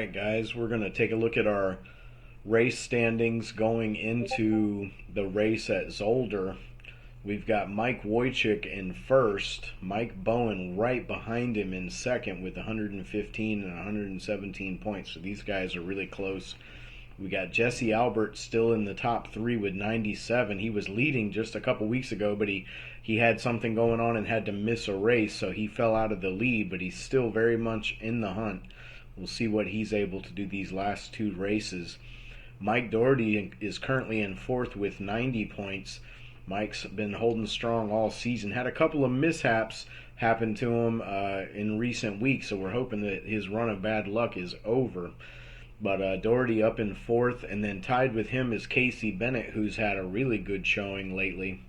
right, guys, we're going to take a look at our race standings going into the race at Zolder. We've got Mike Wojcik in first, Mike Bowen right behind him in second with 115 and 117 points. So these guys are really close. We got Jesse Albert still in the top three with 97. He was leading just a couple weeks ago, but he had something going on and had to miss a race, so he fell out of the lead, but he's still very much in the hunt. We'll see what he's able to do these last two races. Mike Dougherty is currently in fourth with 90 points. Mike's been holding strong all season. Had a couple of mishaps happen to him in recent weeks, so we're hoping that his run of bad luck is over. But Dougherty up in fourth, and then tied with him is Casey Bennett, who's had a really good showing lately.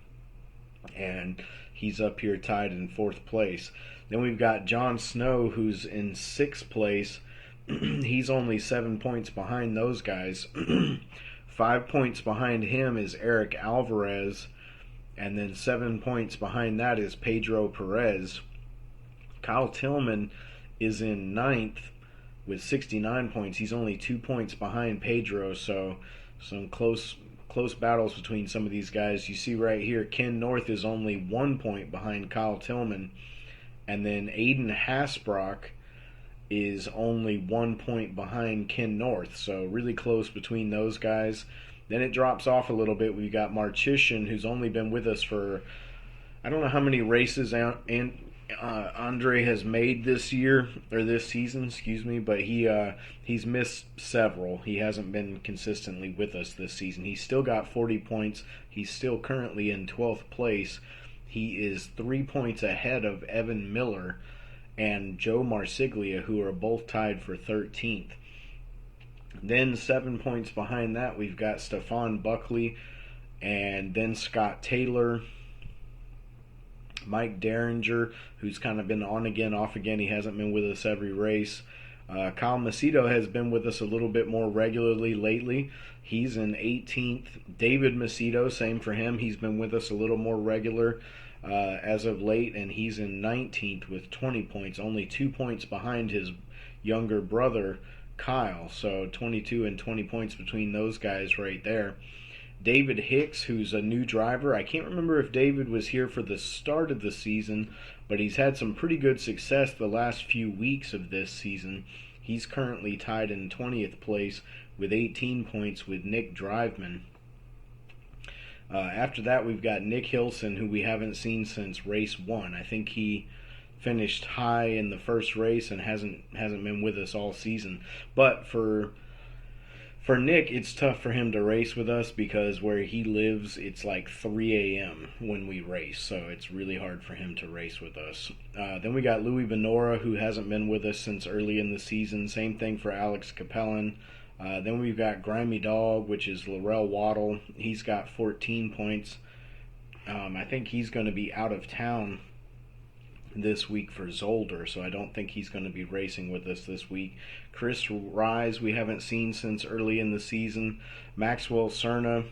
And he's up here tied in fourth place. Then we've got John Snow, who's in sixth place. He's only 7 points behind those guys. 5 points behind him is Eric Alvarez. And then 7 points behind that is Pedro Perez. Kyle Tillman is in ninth with 69 points. He's only 2 points behind Pedro, so some close battles between some of these guys. You see right here, Ken North is only 1 point behind Kyle Tillman, and then Aiden Hasbrock is only 1 point behind Ken North, so really close between those guys. Then it drops off a little bit. We've got Marchishian, who's only been with us for, I don't know how many races Andre has made this year, or this season, but he's missed several. He hasn't been consistently with us this season. He's still got 40 points. He's still currently in 12th place. He is 3 points ahead of Evan Miller and Joe Marsiglia, who are both tied for 13th. Then 7 points behind that, we've got Stefan Buckley, and then Scott Taylor, Mike Derringer, who's kind of been on again, off again. He hasn't been with us every race. Kyle Macedo has been with us a little bit more regularly lately. He's in 18th. David Macedo, same for him. He's been with us a little more regular as of late, and he's in 19th with 20 points, only 2 points behind his younger brother, Kyle. So 22 and 20 points between those guys right there. David Hicks, who's a new driver. I can't remember if David was here for the start of the season, but he's had some pretty good success the last few weeks of this season. He's currently tied in 20th place with 18 points with Nick Driveman. After that, we've got Nick Hilson, who we haven't seen since race 1. I think he finished high in the first race and hasn't been with us all season. But for Nick, it's tough for him to race with us because where he lives, it's like 3 a.m. when we race, so it's really hard for him to race with us. Then we got Louis Benora, who hasn't been with us since early in the season. Same thing for Alex Capellan. Then we've got Grimy Dog, which is Laurel Waddle. He's got 14 points. I think he's going to be out of town this week for Zolder, so I don't think he's going to be racing with us this week. Chris Rise, we haven't seen since early in the season. Maxwell Cerna,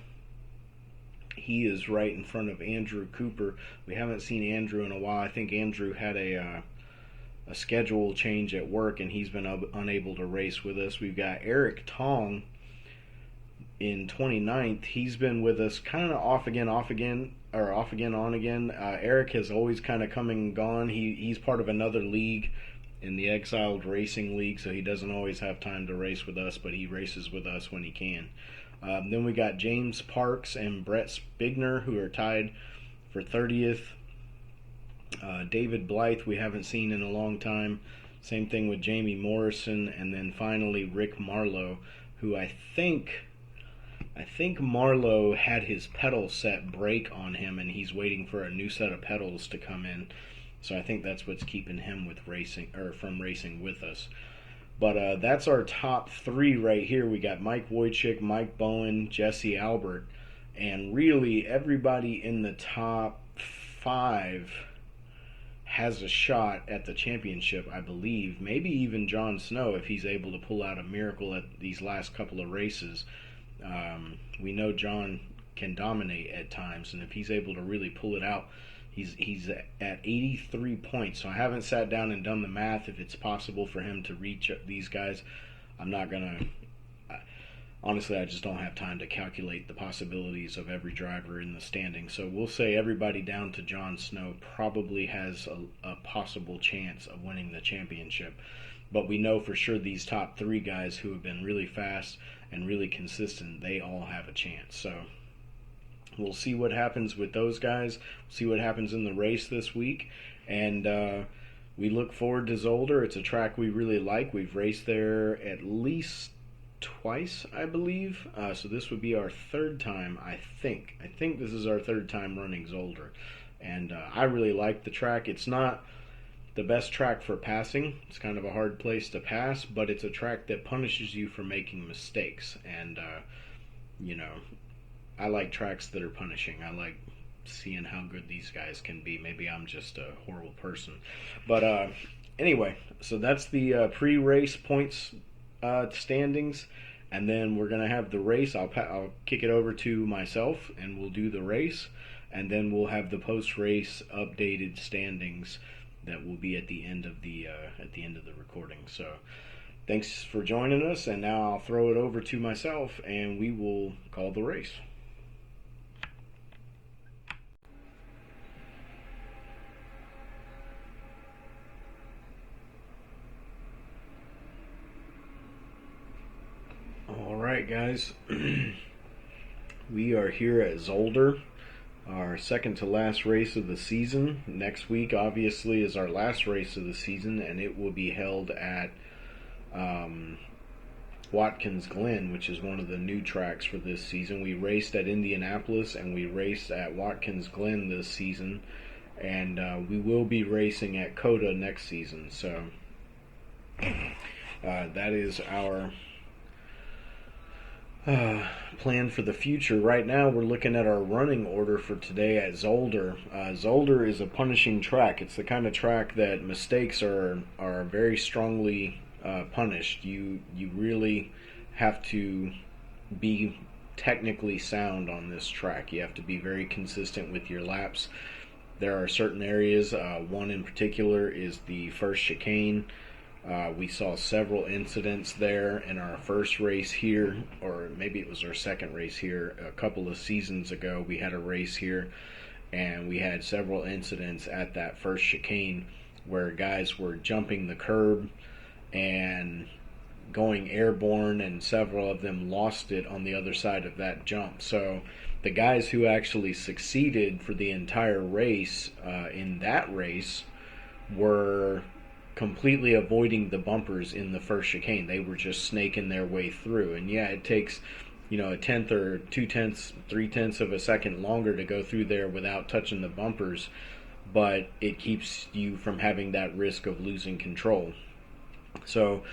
he is right in front of Andrew Cooper. We haven't seen Andrew in a while. I think Andrew had a schedule change at work, and he's been unable to race with us. We've got Eric Tong in 29th. He's been with us kind of off again, on again. Eric has always kind of come and gone. He's part of another league in the Exiled Racing League, so he doesn't always have time to race with us, but he races with us when he can. Then we got James Parks and Brett Spigner, who are tied for 30th. David Blythe we haven't seen in a long time. Same thing with Jamie Morrison. And then finally Rick Marlowe, who I think Marlowe had his pedal set break on him, and he's waiting for a new set of pedals to come in. So I think that's what's keeping him from racing with us. But that's our top three right here. We got Mike Wojcik, Mike Bowen, Jesse Albert, and really everybody in the top 5 has a shot at the championship, I believe. Maybe even John Snow, if he's able to pull out a miracle at these last couple of races. We know John can dominate at times, and if he's able to really pull it out, he's at 83 points. So I haven't sat down and done the math if it's possible for him to reach these guys. I'm not gonna. Honestly, I just don't have time to calculate the possibilities of every driver in the standings. So we'll say everybody down to Jon Snow probably has a possible chance of winning the championship. But we know for sure these top 3 guys who have been really fast and really consistent, they all have a chance. So we'll see what happens with those guys. We'll see what happens in the race this week. And we look forward to Zolder. It's a track we really like. We've raced there at least twice, I believe. So this would be our 3rd time, I think. I think this is our 3rd time running Zolder. And I really like the track. It's not the best track for passing. It's kind of a hard place to pass, but it's a track that punishes you for making mistakes. And, I like tracks that are punishing. I like seeing how good these guys can be. Maybe I'm just a horrible person. But anyway, so that's the pre-race points standings, and then we're gonna have the race. I'll kick it over to myself, and we'll do the race, and then we'll have the post-race updated standings that will be at the end of the recording. So, thanks for joining us, and now I'll throw it over to myself, and we will call the race. Alright guys, we are here at Zolder, our second to last race of the season. Next week obviously is our last race of the season, and it will be held at Watkins Glen, which is one of the new tracks for this season. We raced at Indianapolis and we raced at Watkins Glen this season, and we will be racing at COTA next season. So that is our plan for the future. Right now we're looking at our running order for today at Zolder. Zolder is a punishing track. It's the kind of track that mistakes are very strongly punished. You really have to be technically sound on this track. You have to be very consistent with your laps. There are certain areas, one in particular is the first chicane. We saw several incidents there in our first race here, or maybe it was our second race here. A couple of seasons ago, we had a race here, and we had several incidents at that first chicane where guys were jumping the curb and going airborne, and several of them lost it on the other side of that jump. So the guys who actually succeeded for the entire race in that race were completely avoiding the bumpers in the first chicane. They were just snaking their way through. And yeah, it takes, a tenth or 2/10, 3/10 of a second longer to go through there without touching the bumpers, but it keeps you from having that risk of losing control. So,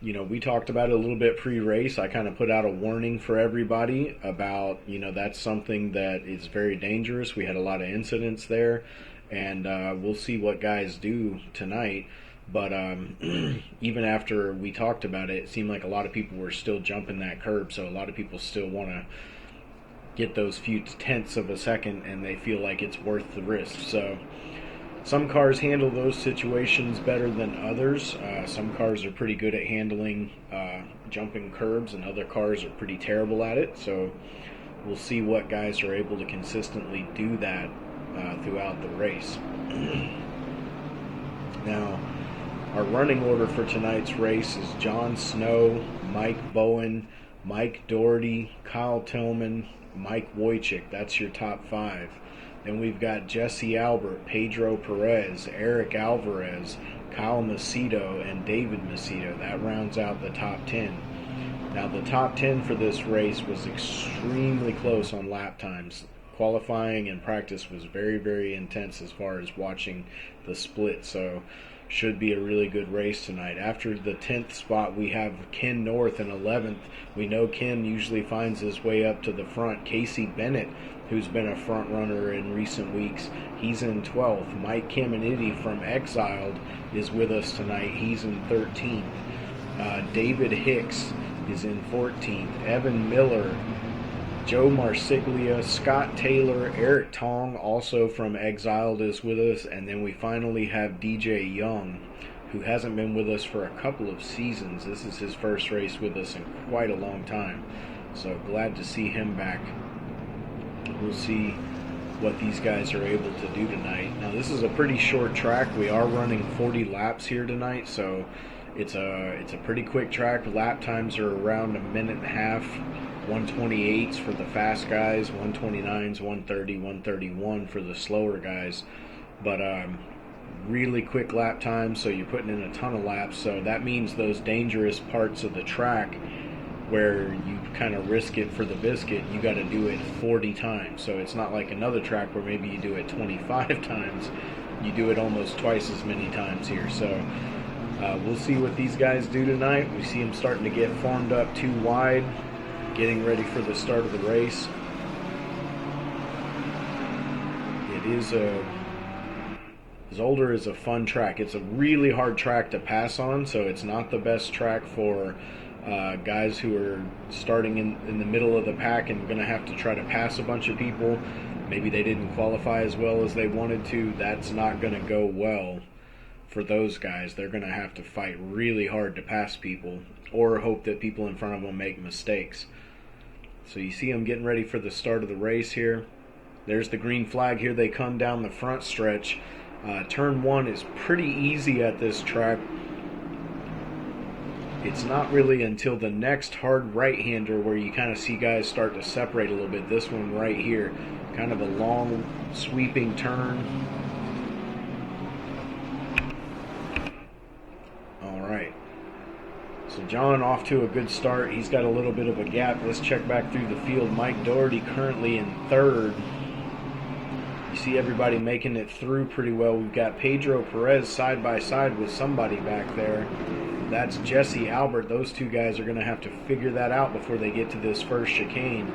we talked about it a little bit pre-race. I kind of put out a warning for everybody about, that's something that is very dangerous. We had a lot of incidents there, and we'll see what guys do tonight. But even after we talked about it, it seemed like a lot of people were still jumping that curb, so a lot of people still want to get those few tenths of a second, and they feel like it's worth the risk. So some cars handle those situations better than others. Some cars are pretty good at handling jumping curbs, and other cars are pretty terrible at it. So we'll see what guys are able to consistently do that throughout the race. Now, our running order for tonight's race is Jon Snow, Mike Bowen, Mike Dougherty, Kyle Tillman, Mike Wojcik. That's your top 5. Then we've got Jesse Albert, Pedro Perez, Eric Alvarez, Kyle Macedo, and David Macedo. That rounds out the top 10. Now, the top 10 for this race was extremely close on lap times. Qualifying and practice was very, very intense as far as watching the split. So should be a really good race tonight. After the 10th spot, we have Ken North in 11th. We know Ken usually finds his way up to the front. Casey Bennett, who's been a front runner in recent weeks, he's in 12th. Mike Caminiti from Exiled is with us tonight. He's in 13th. David Hicks is in 14th. Evan Miller, Joe Marsiglia, Scott Taylor, Eric Tong, also from Exiled, is with us. And then we finally have DJ Young, who hasn't been with us for a couple of seasons. This is his first race with us in quite a long time. So glad to see him back. We'll see what these guys are able to do tonight. Now this is a pretty short track. We are running 40 laps here tonight, so it's a pretty quick track. Lap times are around a minute and a half. 128s for the fast guys, 129s, 130, 131 for the slower guys. But really quick lap time, so you're putting in a ton of laps. So that means those dangerous parts of the track where you kind of risk it for the biscuit, you got to do it 40 times. So it's not like another track where maybe you do it 25 times. You do it almost twice as many times here. So we'll see what these guys do tonight. We see them starting to get formed up too wide, getting ready for the start of the race. Zolder is a fun track. It's a really hard track to pass on, so it's not the best track for guys who are starting in the middle of the pack and going to have to try to pass a bunch of people. Maybe they didn't qualify as well as they wanted to. That's not going to go well for those guys. They're going to have to fight really hard to pass people or hope that people in front of them make mistakes. So you see them getting ready for the start of the race here. There's the green flag. Here they come down the front stretch. Turn 1 is pretty easy at this track. It's not really until the next hard right-hander where you kind of see guys start to separate a little bit. This one right here, kind of a long sweeping turn. All right. So John off to a good start. He's got a little bit of a gap. Let's check back through the field. Mike Dougherty currently in third. You see everybody making it through pretty well. We've got Pedro Perez side by side with somebody back there. That's Jesse Albert. Those two guys are going to have to figure that out before they get to this first chicane.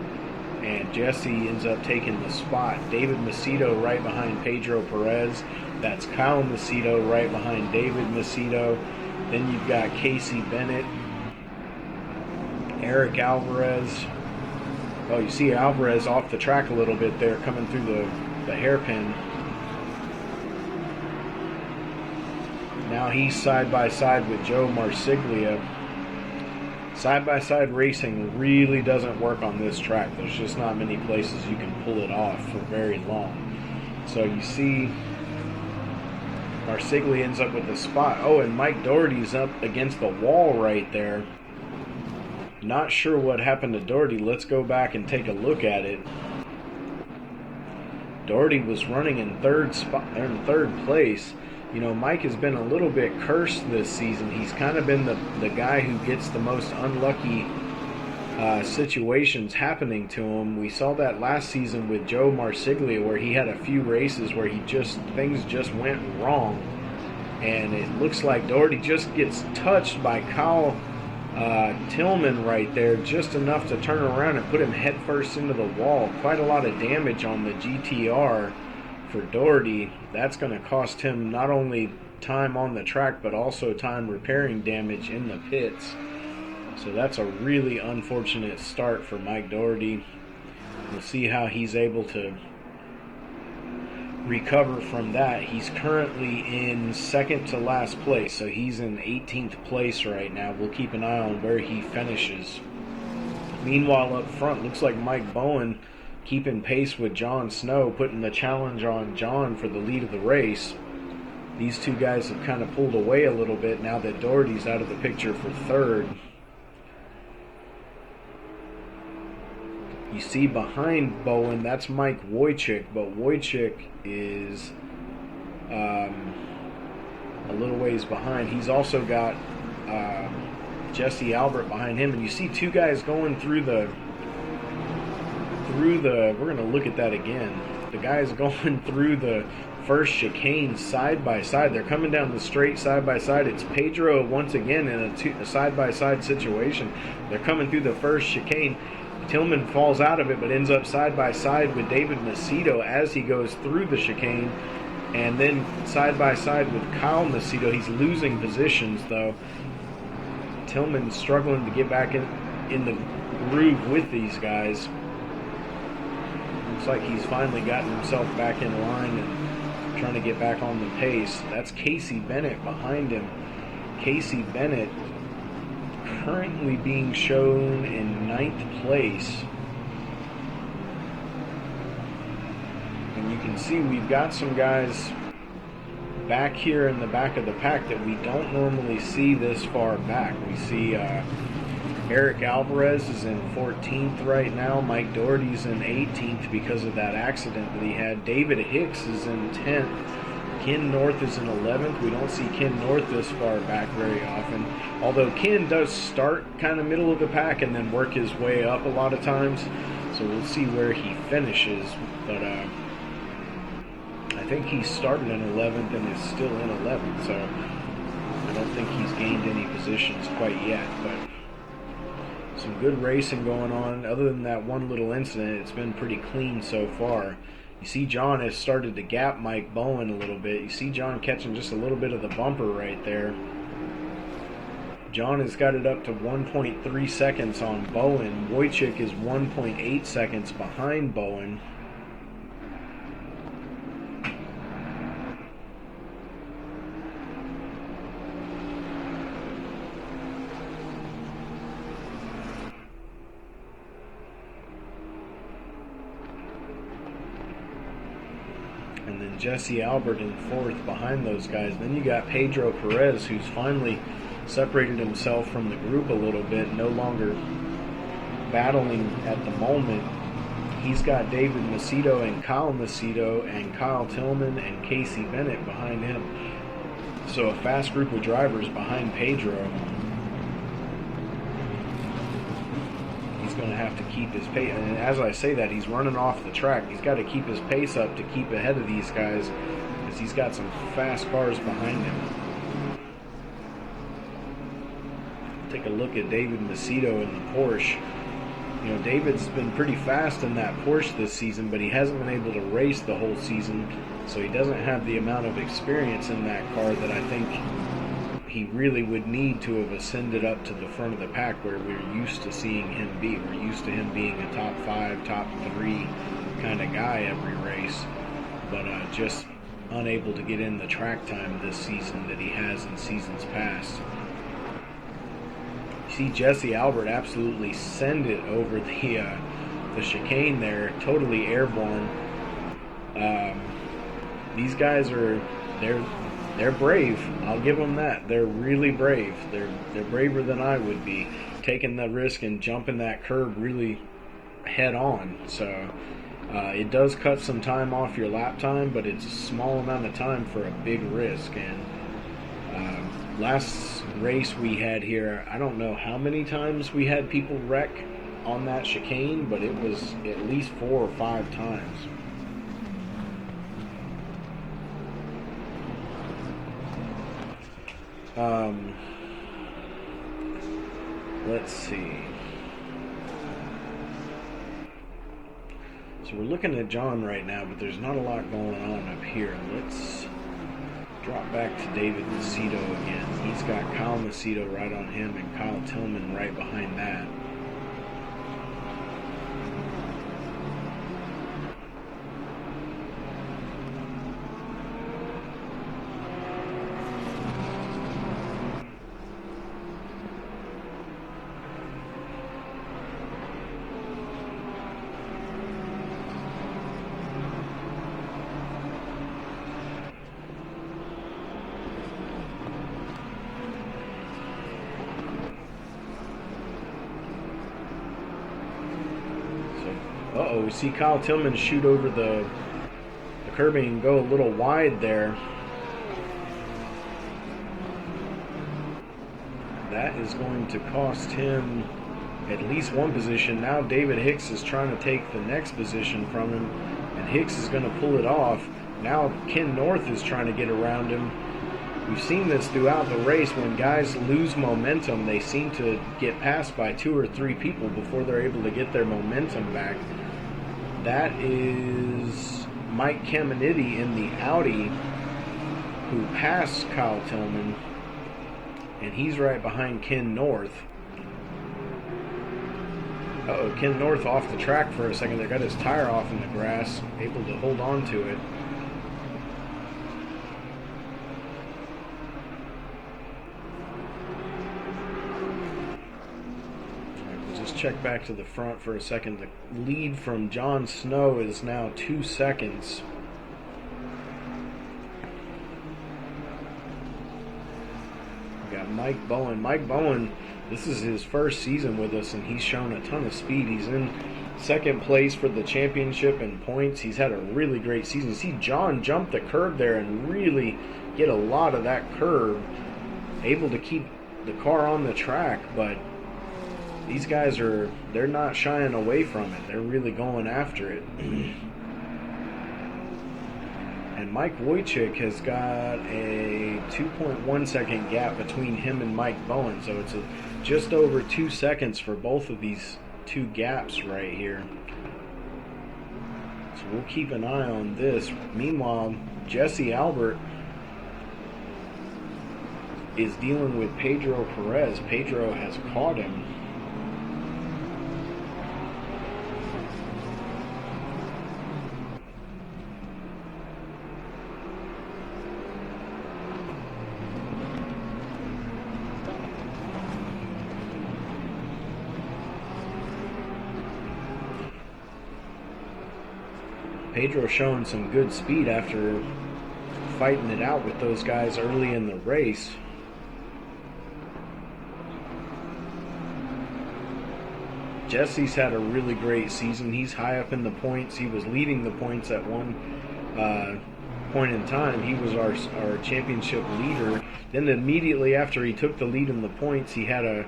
And Jesse ends up taking the spot. David Macedo right behind Pedro Perez. That's Kyle Macedo right behind David Macedo. Then you've got Casey Bennett, Eric Alvarez. Oh, you see Alvarez off the track a little bit there, coming through the hairpin. Now he's side by side with Joe Marsiglia. Side by side racing really doesn't work on this track. There's just not many places you can pull it off for very long. So you see Marsiglia ends up with the spot. Oh, and Mike Dougherty's up against the wall right there. Not sure what happened to Dougherty. Let's go back and take a look at it. Dougherty was running in third place. You know, Mike has been a little bit cursed this season. He's kind of been the guy who gets the most unlucky situations happening to him. We saw that last season with Joe Marsiglia, where he had a few races where things just went wrong, and it looks like Dougherty just gets touched by Kyle Tillman right there, just enough to turn around and put him headfirst into the wall. Quite a lot of damage on the GTR for Dougherty. That's going to cost him not only time on the track, but also time repairing damage in the pits. So that's a really unfortunate start for Mike Dougherty. We'll see how he's able to recover from that. He's currently in second to last place, so he's in 18th place right now. We'll keep an eye on where he finishes. Meanwhile, up front, looks like Mike Bowen keeping pace with John Snow, putting the challenge on John for the lead of the race. These two guys have kind of pulled away a little bit now that Dougherty's out of the picture for third. You see behind Bowen, that's Mike Wojcik, but Wojcik is a little ways behind. He's also got Jesse Albert behind him, and you see two guys going through the we're going to look at that again. The guys going through the first chicane side by side. They're coming down the straight side by side. It's Pedro once again in a side by side situation. They're coming through the first chicane. Tillman falls out of it, but ends up side by side with David Macedo as he goes through the chicane, and then side by side with Kyle Macedo. He's losing positions though. Tillman's struggling to get back in the groove with these guys. Looks like he's finally gotten himself back in line, and trying to get back on the pace. That's Casey Bennett behind him. Casey Bennett currently being shown in 9th place. And you can see we've got some guys back here in the back of the pack that we don't normally see this far back. We see Eric Alvarez is in 14th right now. Mike Dougherty's in 18th because of that accident that he had. David Hicks is in 10th. Ken North is in 11th. We don't see Ken North this far back very often. Although Ken does start kind of middle of the pack and then work his way up a lot of times. So we'll see where he finishes. But I think he started in 11th and is still in 11th. So I don't think he's gained any positions quite yet. But some good racing going on. Other than that one little incident, it's been pretty clean so far. You see John has started to gap Mike Bowen a little bit. You see John catching just a little bit of the bumper right there. John has got it up to 1.3 seconds on Bowen. Wojcik is 1.8 seconds behind Bowen. And then Jesse Albert in 4th behind those guys. Then you got Pedro Perez, who's finally separated himself from the group a little bit, no longer battling at the moment. He's got David Macedo and Kyle Tillman and Casey Bennett behind him. So a fast group of drivers behind Pedro. Going to have to keep his pace, and as I say that, he's running off the track. He's got to keep his pace up to keep ahead of these guys, because he's got some fast cars behind him. Take a look at David Macedo in the Porsche. You know, David's been pretty fast in that Porsche this season, but he hasn't been able to race the whole season, so he doesn't have the amount of experience in that car that I think he really would need to have ascended up to the front of the pack where we're used to seeing him be. We're used to him being a top 5, top 3 kind of guy every race, but just unable to get in the track time this season that he has in seasons past. You see Jesse Albert absolutely send it over the chicane there, totally airborne. These guys are they're brave. I'll give them that. They're really brave. They're braver than I would be, taking the risk and jumping that curb really head on. So it does cut some time off your lap time, but it's a small amount of time for a big risk. And last race we had here, I don't know how many times we had people wreck on that chicane, but it was at least 4 or 5 times. Let's see. So we're looking at John right now, but there's not a lot going on up here. Let's drop back to David Macedo again. He's got Kyle Macedo right on him and Kyle Tillman right behind that. Uh-oh, we see Kyle Tillman shoot over the curbing and go a little wide there. That is going to cost him at least one position. Now David Hicks is trying to take the next position from him, and Hicks is going to pull it off. Now Ken North is trying to get around him. We've seen this throughout the race. When guys lose momentum, they seem to get passed by 2 or 3 people before they're able to get their momentum back. That is Mike Caminiti in the Audi, who passed Kyle Tillman, and he's right behind Ken North. Uh-oh, Ken North off the track for a second. They got his tire off in the grass, able to hold on to it. check back to the front for a second. The lead from John Snow is now 2 seconds. We got Mike Bowen. Mike Bowen, this is his first season with us, and he's shown a ton of speed. He's in second place for the championship in points. He's had a really great season. You see John jump the curb there and really get a lot of that curb, able to keep the car on the track, but these guys they're not shying away from it. They're really going after it. And Mike Wojcik has got a 2.1 second gap between him and Mike Bowen, so it's just over 2 seconds for both of these two gaps right here. So we'll keep an eye on this. Meanwhile, Jesse Albert is dealing with Pedro Perez. Pedro has caught him. Pedro showing some good speed after fighting it out with those guys early in the race. Jesse's had a really great season. He's high up in the points. He was leading the points at one point in time. He was our championship leader. Then immediately after he took the lead in the points, he had a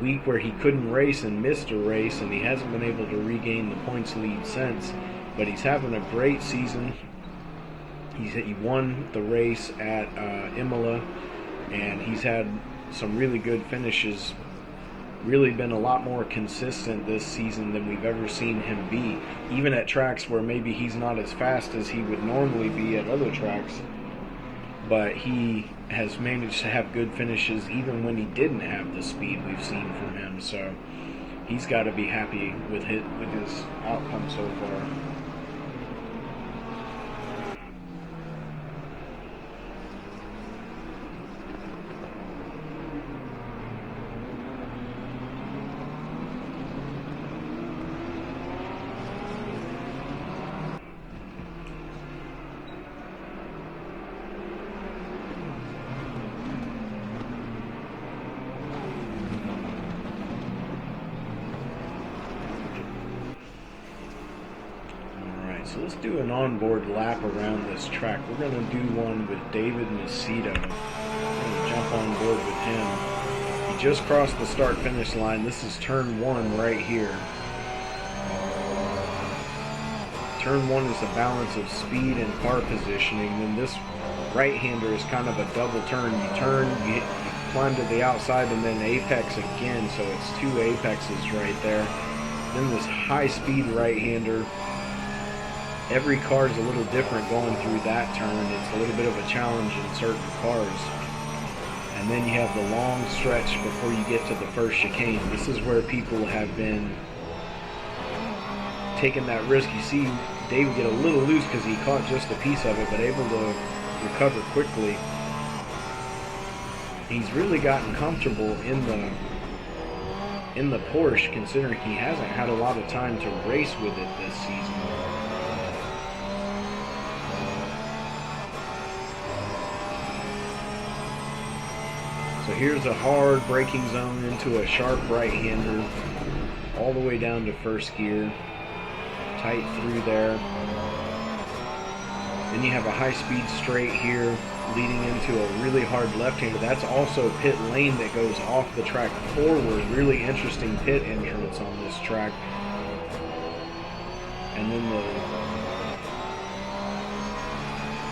week where he couldn't race and missed a race, and he hasn't been able to regain the points lead since. But he's having a great season. He won the race at Imola, and he's had some really good finishes. Really been a lot more consistent this season than we've ever seen him be, even at tracks where maybe he's not as fast as he would normally be at other tracks, but he has managed to have good finishes even when he didn't have the speed we've seen from him. So he's got to be happy with his outcome so far. So let's do an onboard lap around this track. We're going to do one with David Macedo. I'm going to jump on board with him. He just crossed the start-finish line. This is turn 1 right here. Turn 1 is a balance of speed and car positioning. Then this right-hander is kind of a double turn. You turn, you climb to the outside, and then apex again. So it's 2 apexes right there. Then this high-speed right-hander. Every car is a little different going through that turn. It's a little bit of a challenge in certain cars. And then you have the long stretch before you get to the first chicane. This is where people have been taking that risk. You see David get a little loose because he caught just a piece of it, but able to recover quickly. He's really gotten comfortable in the Porsche, considering he hasn't had a lot of time to race with it this season. So here's a hard braking zone into a sharp right-hander, all the way down to first gear, tight through there. Then you have a high-speed straight here, leading into a really hard left-hander. That's also pit lane that goes off the track forward. Really interesting pit entrance on this track. And then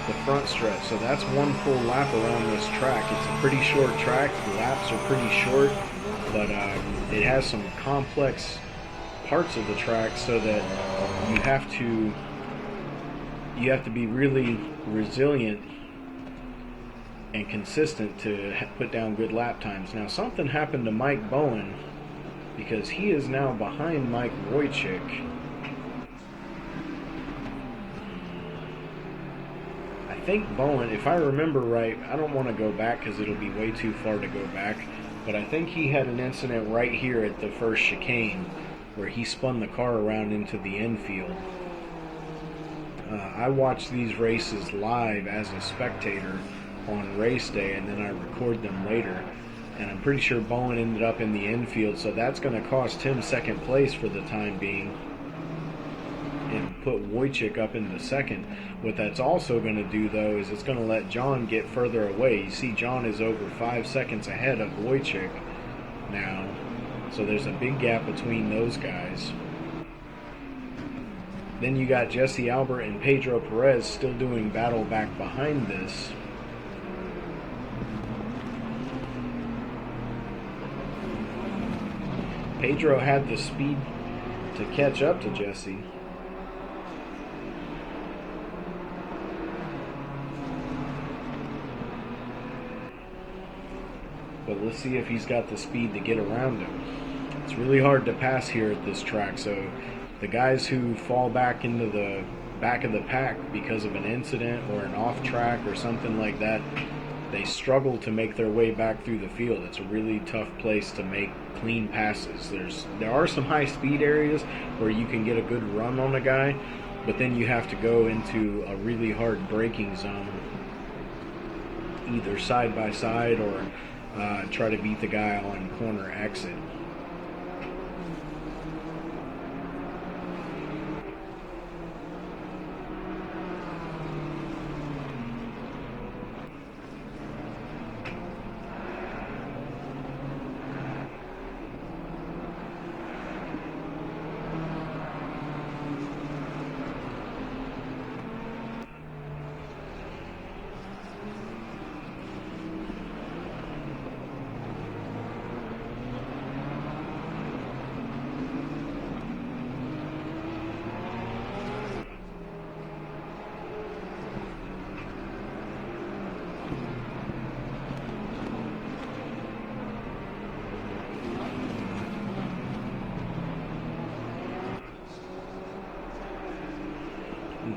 the front stretch. So that's one full lap around this track. It's a pretty short track. The laps are pretty short, but it has some complex parts of the track, so that you have to be really resilient and consistent to put down good lap times. Now something happened to Mike Bowen, because he is now behind Mike Wojcik. I think Bowen, if I remember right, I don't want to go back because it'll be way too far to go back, but I think he had an incident right here at the first chicane where he spun the car around into the infield. I watch these races live as a spectator on race day, and then I record them later. And I'm pretty sure Bowen ended up in the infield, so that's going to cost him second place for the time being and put Wojcik up into second. What that's also going to do, though, is it's going to let John get further away. You see John is over 5 seconds ahead of Wojcik now, so there's a big gap between those guys. Then you got Jesse Albert and Pedro Perez still doing battle back behind this. Pedro had the speed to catch up to Jesse. But let's see if he's got the speed to get around him. It's really hard to pass here at this track, so the guys who fall back into the back of the pack because of an incident or an off track or something like that, they struggle to make their way back through the field. It's a really tough place to make clean passes. There are some high speed areas where you can get a good run on a guy, but then you have to go into a really hard braking zone, either side by side or try to beat the guy on corner exit.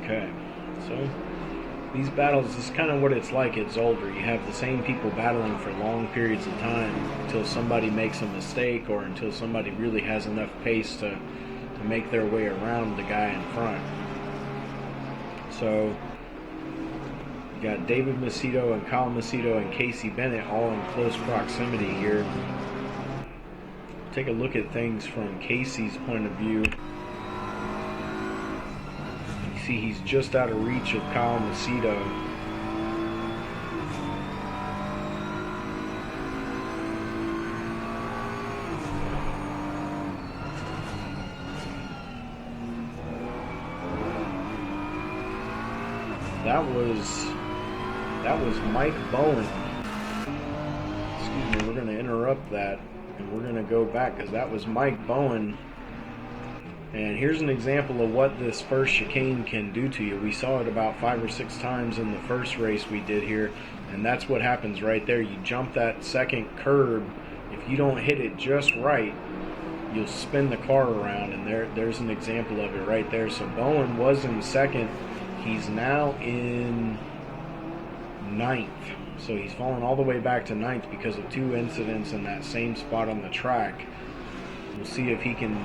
Okay, so these battles is kind of what it's like at Zolder. You have the same people battling for long periods of time until somebody makes a mistake or until somebody really has enough pace to make their way around the guy in front. So you got David Macedo and Kyle Macedo and Casey Bennett all in close proximity here. Take a look at things from Casey's point of view. See, he's just out of reach of Kyle Macedo. That was Mike Bowen. Excuse me, we're going to interrupt that and we're going to go back because that was Mike Bowen. And here's an example of what this first chicane can do to you. We saw it about 5 or 6 times in the first race we did here, and that's what happens right there. You jump that second curb. If you don't hit it just right, you'll spin the car around, and there's an example of it right there. So Bowen was in second. He's now in 9th. So he's fallen all the way back to 9th because of 2 incidents in that same spot on the track. We'll see if he can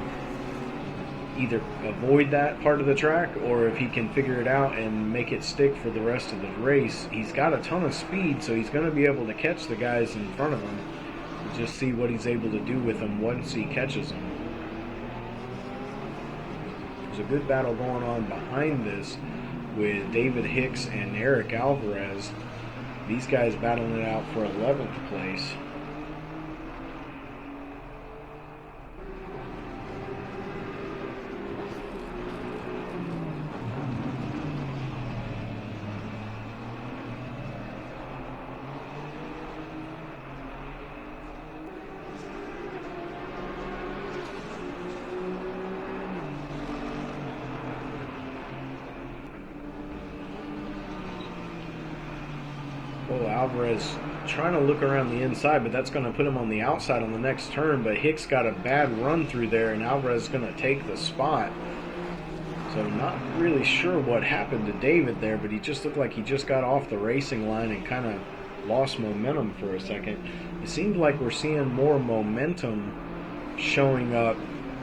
either avoid that part of the track or if he can figure it out and make it stick for the rest of the race. He's got a ton of speed, so he's going to be able to catch the guys in front of him. We'll just see what he's able to do with them once he catches them. There's a good battle going on behind this with David Hicks and Eric Alvarez. These guys battling it out for 11th place. Alvarez trying to look around the inside, but that's going to put him on the outside on the next turn. But Hicks got a bad run through there, and Alvarez is going to take the spot. So not really sure what happened to David there, but he just looked like he just got off the racing line and kind of lost momentum for a second. It seems like we're seeing more momentum showing up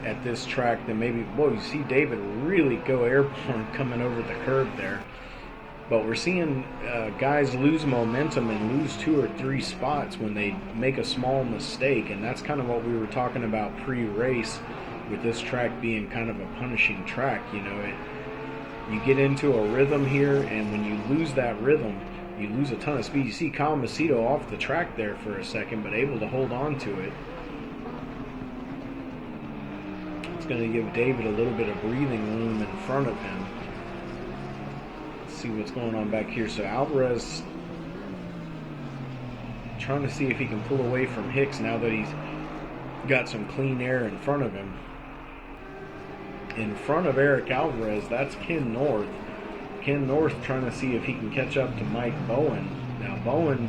at this track than maybe. Whoa, you see David really go airborne coming over the curb there. But we're seeing guys lose momentum and lose 2 or 3 spots when they make a small mistake, and that's kind of what we were talking about pre-race with this track being kind of a punishing track. You know, you get into a rhythm here, and when you lose that rhythm, you lose a ton of speed. You see Kyle Macedo off the track there for a second, but able to hold on to it. It's going to give David a little bit of breathing room in front of him. See what's going on back here. So Alvarez trying to see if he can pull away from Hicks now that he's got some clean air in front of him. In front of Eric Alvarez, that's Ken North. Ken North trying to see if he can catch up to Mike Bowen. Now Bowen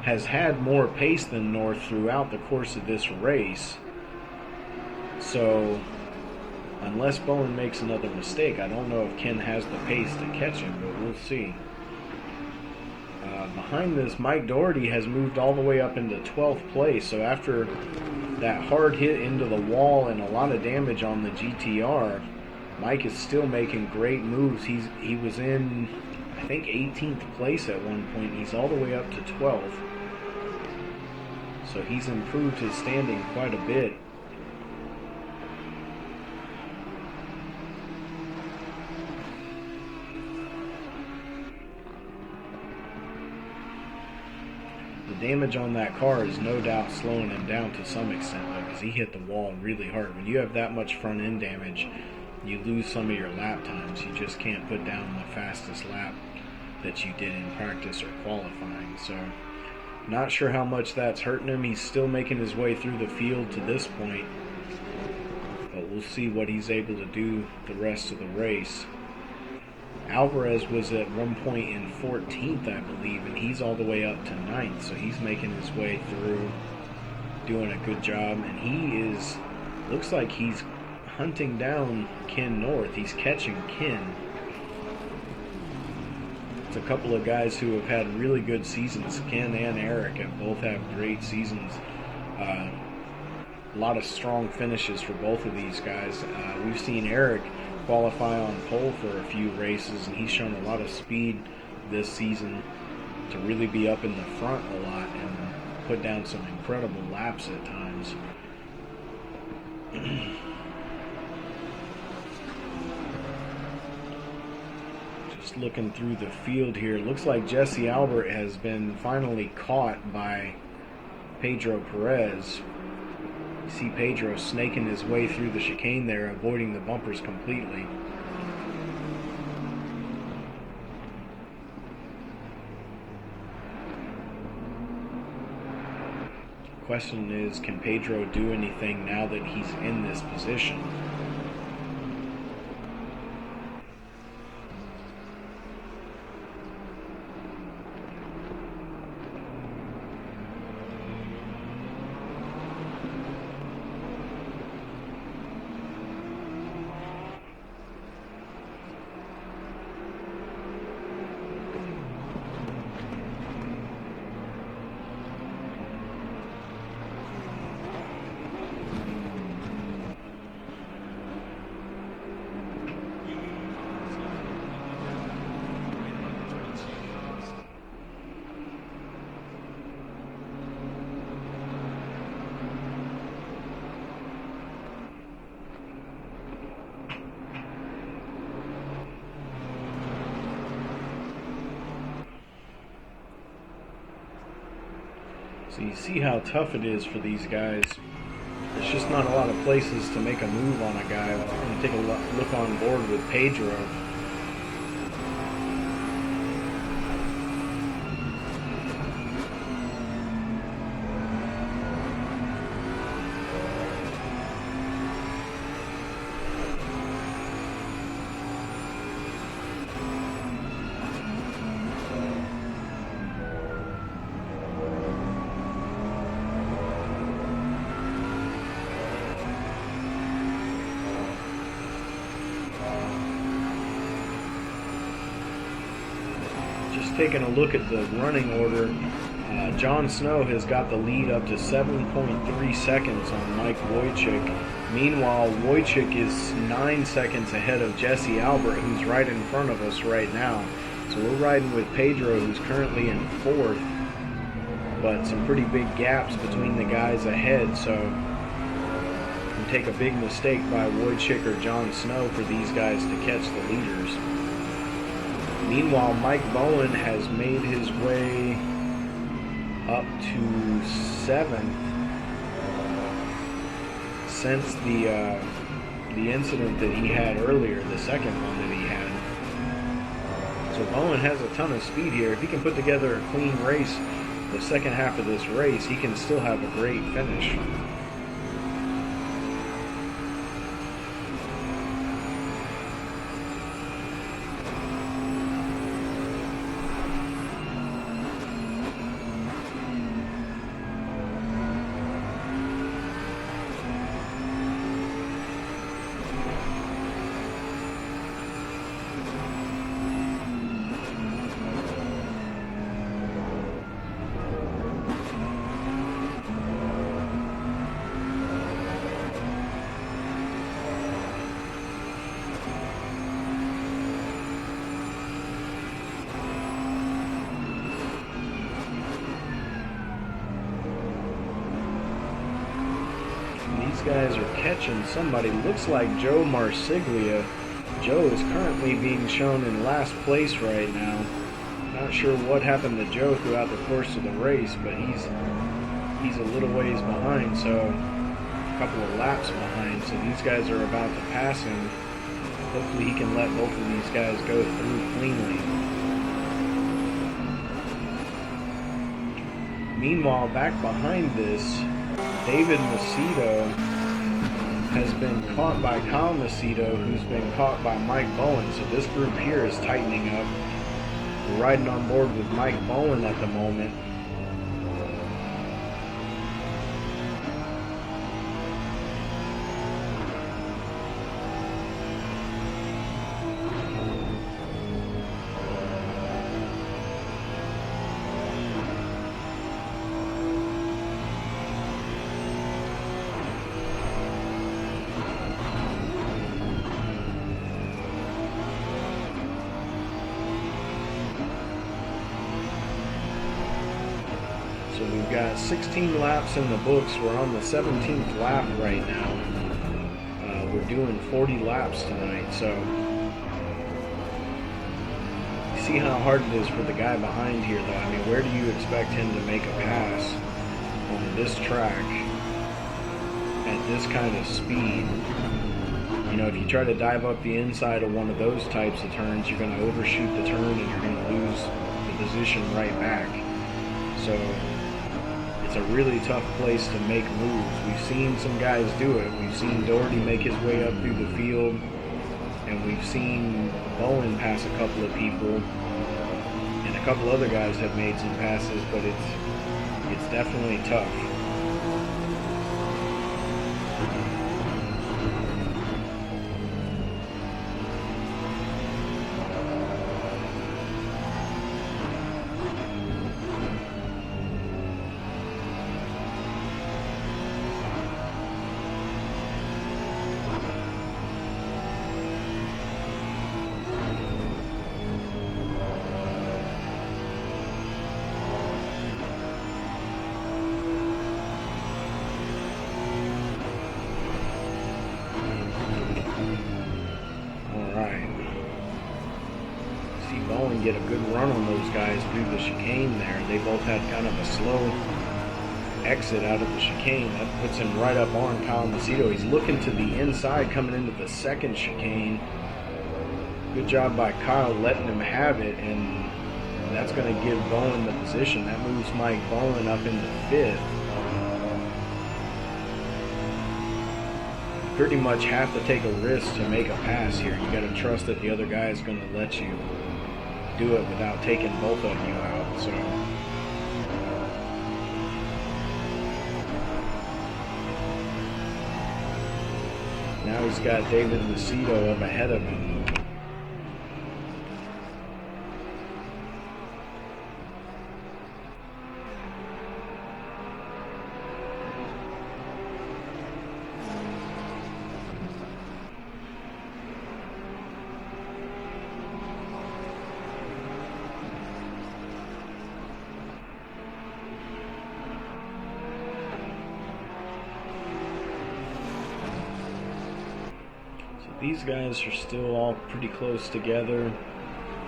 has had more pace than North throughout the course of this race. So unless Bowen makes another mistake, I don't know if Ken has the pace to catch him, but we'll see. Behind this, Mike Dougherty has moved all the way up into 12th place. So after that hard hit into the wall and a lot of damage on the GTR, Mike is still making great moves. He was in, I think, 18th place at one point. He's all the way up to 12th. So he's improved his standing quite a bit. The damage on that car is no doubt slowing him down to some extent, though, because he hit the wall really hard. When you have that much front end damage, you lose some of your lap times. You just can't put down the fastest lap that you did in practice or qualifying. So not sure how much that's hurting him. He's still making his way through the field to this point, but we'll see what he's able to do the rest of the race. Alvarez was at one point in 14th, I believe, and he's all the way up to 9th, so he's making his way through, doing a good job, and he is, looks like he's hunting down Ken North. He's catching Ken. It's a couple of guys who have had really good seasons. Ken and Eric have both had great seasons. A lot of strong finishes for both of these guys. We've seen Eric qualify on pole for a few races, and he's shown a lot of speed this season to really be up in the front a lot and put down some incredible laps at times. Just looking through the field here, looks like Jesse Albert has been finally caught by Pedro Perez. You see Pedro snaking his way through the chicane there, avoiding the bumpers completely. Question is, can Pedro do anything now that he's in this position? So you see how tough it is for these guys. There's just not a lot of places to make a move on a guy. I'm going to take a look on board with Pedro. Taking a look at the running order, Jon Snow has got the lead up to 7.3 seconds on Mike Wojcik. Meanwhile, Wojcik is 9 seconds ahead of Jesse Albert, who's right in front of us right now. So we're riding with Pedro, who's currently in 4th, but some pretty big gaps between the guys ahead, so it can take a big mistake by Wojcik or Jon Snow for these guys to catch the leaders. Meanwhile, Mike Bowen has made his way up to 7th since the incident that he had earlier, the second one that he had. So Bowen has a ton of speed here. If he can put together a clean race the second half of this race, he can still have a great finish. These guys are catching somebody. Looks like Joe Marsiglia. Joe is currently being shown in last place right now. Not sure what happened to Joe throughout the course of the race, but he's a little ways behind, so a couple of laps behind. So these guys are about to pass him. Hopefully he can let both of these guys go through cleanly. Meanwhile, back behind this, David Macedo has been caught by Kyle Macedo, who's been caught by Mike Bowen. So this group here is tightening up. We're riding on board with Mike Bowen at the moment. So we've got 16 laps in the books. We're on the 17th lap right now. We're doing 40 laps tonight, so you see how hard it is for the guy behind here, though. I mean, where do you expect him to make a pass on this track at this kind of speed? You know, if you try to dive up the inside of one of those types of turns, you're going to overshoot the turn and you're going to lose the position right back. So it's a really tough place to make moves. We've seen some guys do it. We've seen Dougherty make his way up through the field, and we've seen Bowen pass a couple of people, and a couple other guys have made some passes, but it's definitely tough. Bowen get a good run on those guys through the chicane there. They both had kind of a slow exit out of the chicane. That puts him right up on Kyle Macedo. He's looking to the inside coming into the second chicane. Good job by Kyle letting him have it, and that's going to give Bowen the position. That moves Mike Bowen up into 5th. You pretty much have to take a risk to make a pass here. You got to trust that the other guy is going to let you do it without taking both of you out. So now he's got David Macedo up ahead of him. These guys are still all pretty close together.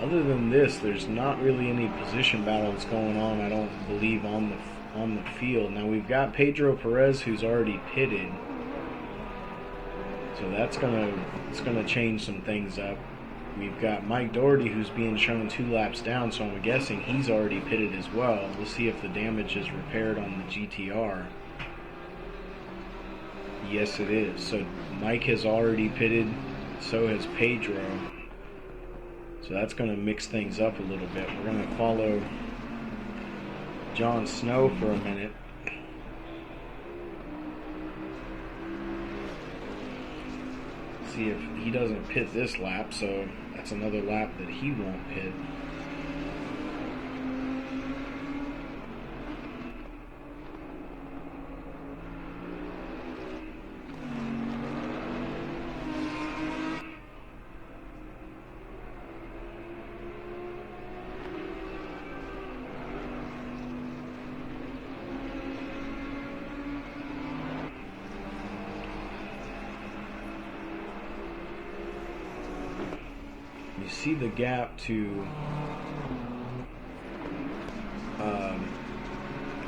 Other than this, there's not really any position battles going on, I don't believe, on the field. Now we've got Pedro Perez, who's already pitted, so it's gonna change some things up. We've got Mike Dougherty, who's being shown 2 laps down, so I'm guessing he's already pitted as well. We'll see if the damage is repaired on the GTR. Yes, it is. So Mike has already pitted, so has Pedro. So that's going to mix things up a little bit. We're going to follow Jon Snow for a minute. See if he doesn't pit this lap, so that's another lap that he won't pit. You see the gap to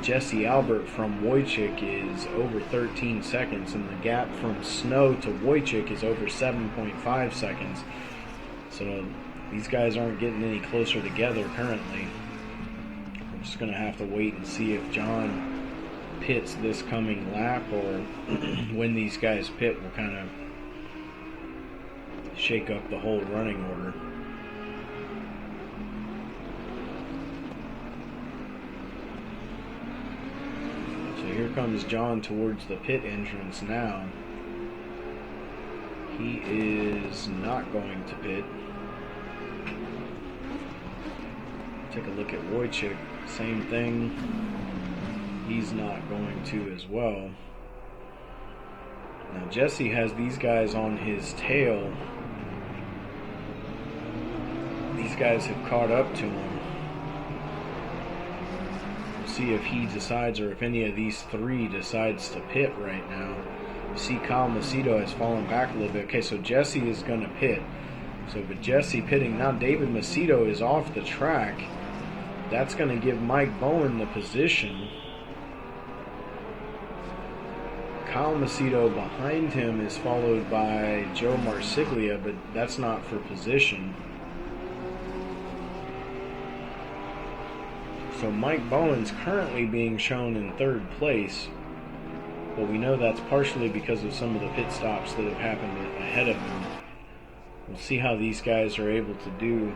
Jesse Albert from Wojcik is over 13 seconds, and the gap from Snow to Wojcik is over 7.5 seconds. So these guys aren't getting any closer together currently. We're just going to have to wait and see if John pits this coming lap, or when these guys pit, we'll kind of shake up the whole running order. So here comes John towards the pit entrance now. He is not going to pit. Take a look at Wojcik, same thing. He's not going to as well. Now Jesse has these guys on his tail. These guys have caught up to him. We'll see if he decides, or if any of these 3 decides to pit right now. You see Kyle Macedo has fallen back a little bit. Okay, so Jesse is going to pit. So with Jesse pitting, now David Macedo is off the track. That's going to give Mike Bowen the position. Kyle Macedo behind him is followed by Joe Marsiglia, but that's not for position. So Mike Bowen's currently being shown in 3rd place, but we know that's partially because of some of the pit stops that have happened ahead of him. We'll see how these guys are able to do.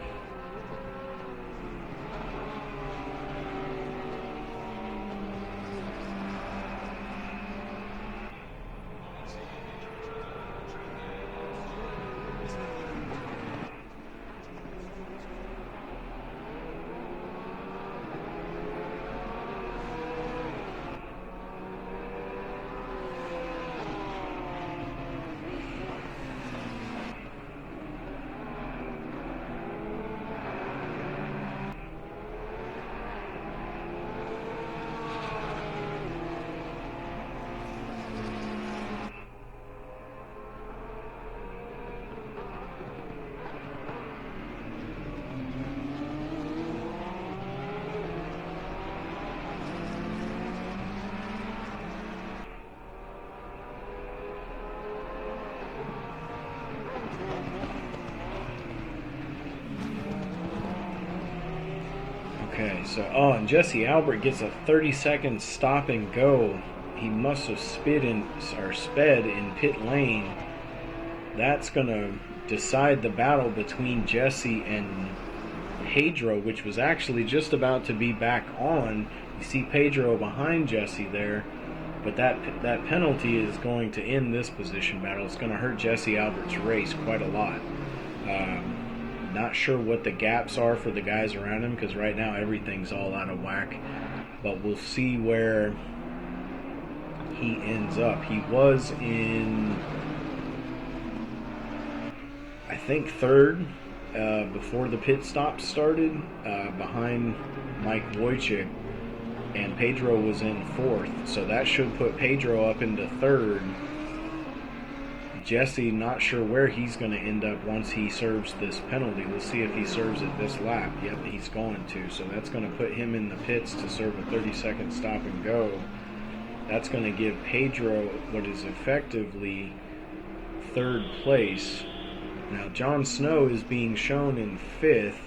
Okay, so, and Jesse Albert gets a 30-second stop and go. He must have sped in pit lane. That's going to decide the battle between Jesse and Pedro, which was actually just about to be back on. You see Pedro behind Jesse there, but that penalty is going to end this position battle. It's going to hurt Jesse Albert's race quite a lot. Not sure what the gaps are for the guys around him, because right now everything's all out of whack. But we'll see where he ends up. He was in, I think, 3rd before the pit stop started, behind Mike Wojcik, and Pedro was in 4th. So that should put Pedro up into 3rd. Jesse, not sure where he's going to end up once he serves this penalty. We'll see if he serves it this lap. Yep, he's going to. So that's going to put him in the pits to serve a 30-second stop and go. That's going to give Pedro what is effectively third place. Now, Jon Snow is being shown in fifth,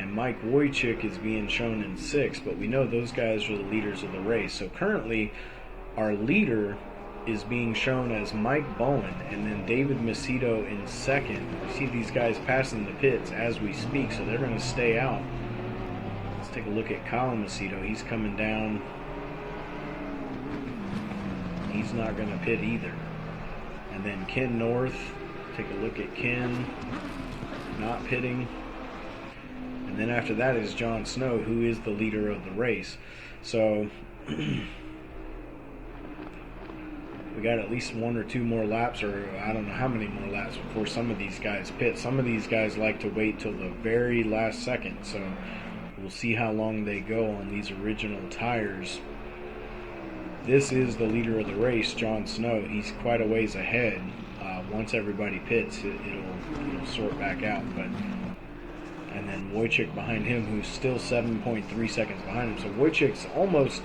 and Mike Wojcik is being shown in sixth, but we know those guys are the leaders of the race. So currently, our leader is being shown as Mike Bowen, and then David Macedo in second. We see these guys passing the pits as we speak, so they're going to stay out. Let's take a look at Kyle Macedo. He's coming down. He's not going to pit either. And then Ken North. Take a look at Ken. Not pitting. And then after that is Jon Snow, who is the leader of the race. So we got at least one or two more laps, or I don't know how many more laps before some of these guys pit. Some of these guys like to wait till the very last second, so we'll see how long they go on these original tires. This is the leader of the race, Jon Snow. He's quite a ways ahead. Once everybody pits, it'll sort back out. And then Wojcik behind him, who's still 7.3 seconds behind him. So Wojcik's almost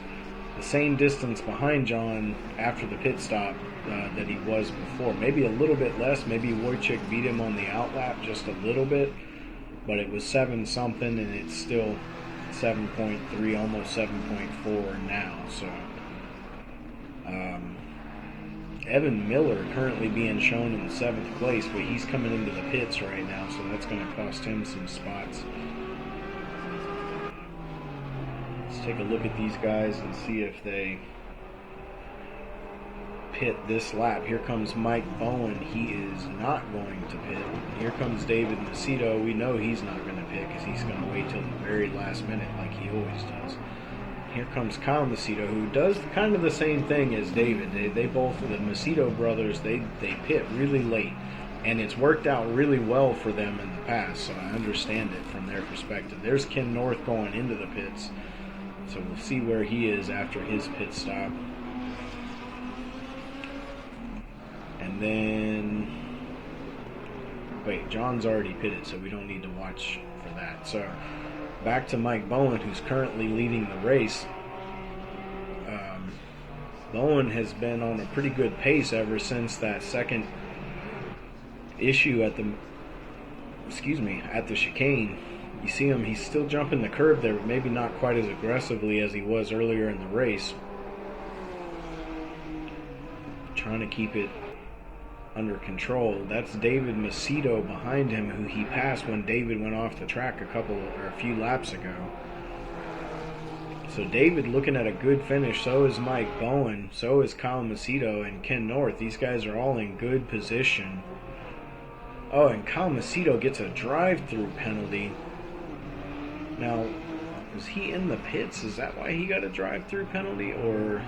the same distance behind John after the pit stop that he was before. Maybe a little bit less. Maybe Wojcik beat him on the outlap just a little bit, but it was 7 something, and it's still 7.3, almost 7.4 now. So Evan Miller currently being shown in 7th place, but he's coming into the pits right now, so that's going to cost him some spots. Let's take a look at these guys and see if they pit this lap. Here comes Mike Bowen. He is not going to pit. Here comes David Macedo. We know he's not going to pit because he's going to wait till the very last minute like he always does. Here comes Kyle Macedo, who does kind of the same thing as David. They both, the Macedo brothers, they pit really late. And it's worked out really well for them in the past, so I understand it from their perspective. There's Ken North going into the pits. So we'll see where he is after his pit stop. And then, wait, John's already pitted, so we don't need to watch for that. So back to Mike Bowen, who's currently leading the race. Bowen has been on a pretty good pace ever since that second issue at the chicane. You see him, he's still jumping the curb there, but maybe not quite as aggressively as he was earlier in the race. Trying to keep it under control. That's David Macedo behind him, who he passed when David went off the track a few laps ago. So David looking at a good finish. So is Mike Bowen. So is Kyle Macedo and Ken North. These guys are all in good position. Oh, and Kyle Macedo gets a drive-through penalty. Now, was he in the pits? Is that why he got a drive-through penalty? Or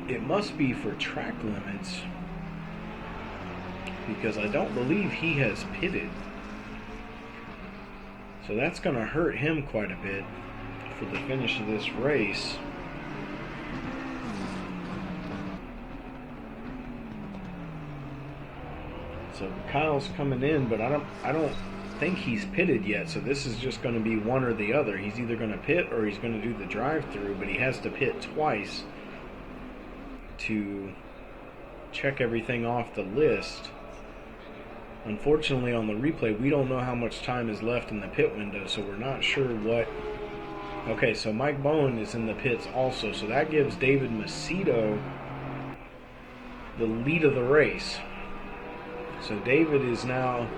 it must be for track limits, because I don't believe he has pitted. So that's going to hurt him quite a bit for the finish of this race. So Kyle's coming in, but I don't think he's pitted yet. So this is just going to be one or the other. He's either going to pit or he's going to do the drive-through, but he has to pit twice to check everything off the list. Unfortunately, on the replay, we don't know how much time is left in the pit window, so we're not sure what. Okay, so Mike Bowen is in the pits also, so that gives David Macedo the lead of the race. So David is now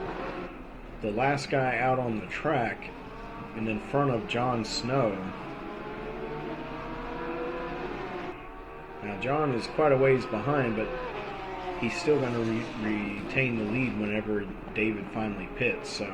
the last guy out on the track and in front of Jon Snow. Now John is quite a ways behind, but he's still going to retain the lead whenever David finally pits. So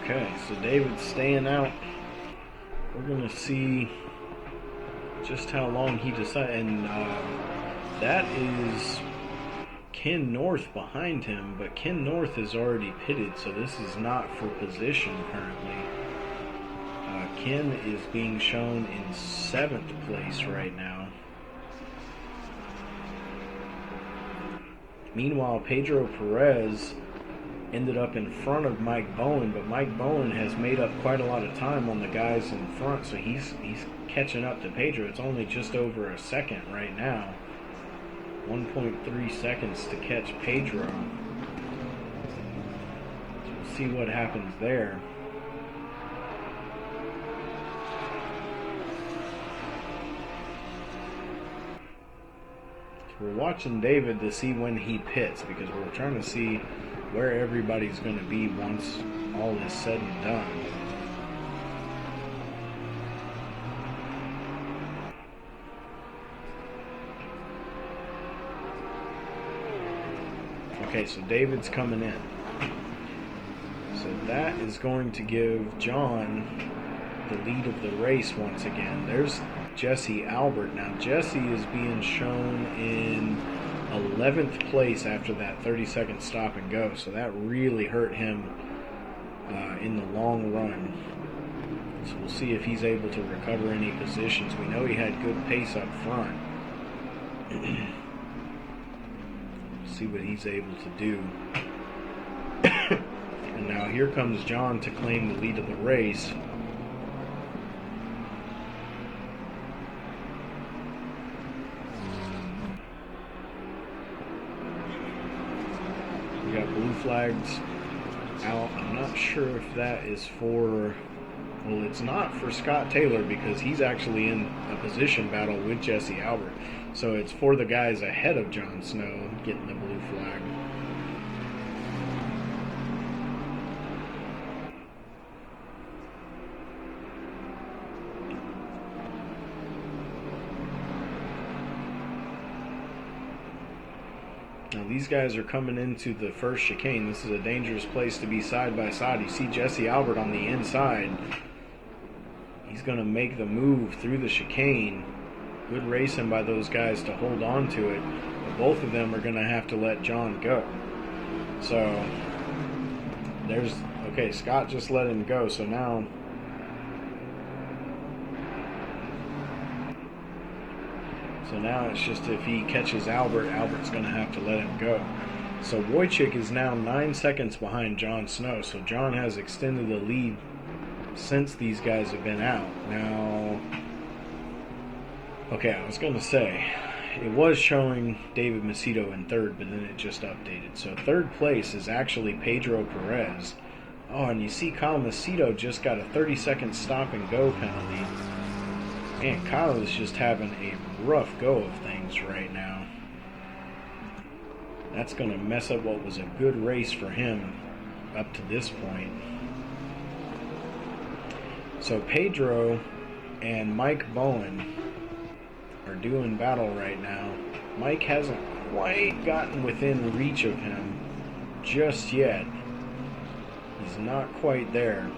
Okay, so David's staying out. We're going to see just how long he decides. And that is Ken North behind him, but Ken North is already pitted, so this is not for position currently. Ken is being shown in 7th place right now. Meanwhile, Pedro Perez ended up in front of Mike Bowen, but Mike Bowen has made up quite a lot of time on the guys in front, so he's catching up to Pedro. It's only just over a second right now. 1.3 seconds to catch Pedro. So we'll see what happens there. So we're watching David to see when he pits, because we're trying to see where everybody's going to be once all is said and done. Okay, so David's coming in. So that is going to give John the lead of the race once again. There's Jesse Albert. Now Jesse is being shown in 11th place after that 30-second stop and go. So that really hurt him in the long run. So we'll see if he's able to recover any positions. We know he had good pace up front. See what he's able to do. And now here comes John to claim the lead of the race. We got blue flags out. I'm not sure if that is for... Well, it's not for Scott Taylor because he's actually in a position battle with Jesse Albert. So it's for the guys ahead of Jon Snow getting the blue flag. Now these guys are coming into the first chicane. This is a dangerous place to be side by side. You see Jesse Albert on the inside. He's going to make the move through the chicane. Good racing by those guys to hold on to it. But both of them are going to have to let John go. So, there's... Okay, Scott just let him go. So now... So now it's just if he catches Albert, Albert's going to have to let him go. So Wojcik is now 9 seconds behind Jon Snow. So John has extended the lead since these guys have been out. Now, okay, I was going to say, it was showing David Macedo in 3rd, but then it just updated. So 3rd place is actually Pedro Perez. Oh, and you see Kyle Macedo just got a 30-second stop and go penalty. Man, Kyle is just having a rough go of things right now. That's going to mess up what was a good race for him up to this point. So Pedro and Mike Bowen are doing battle right now. Mike hasn't quite gotten within reach of him just yet. He's not quite there.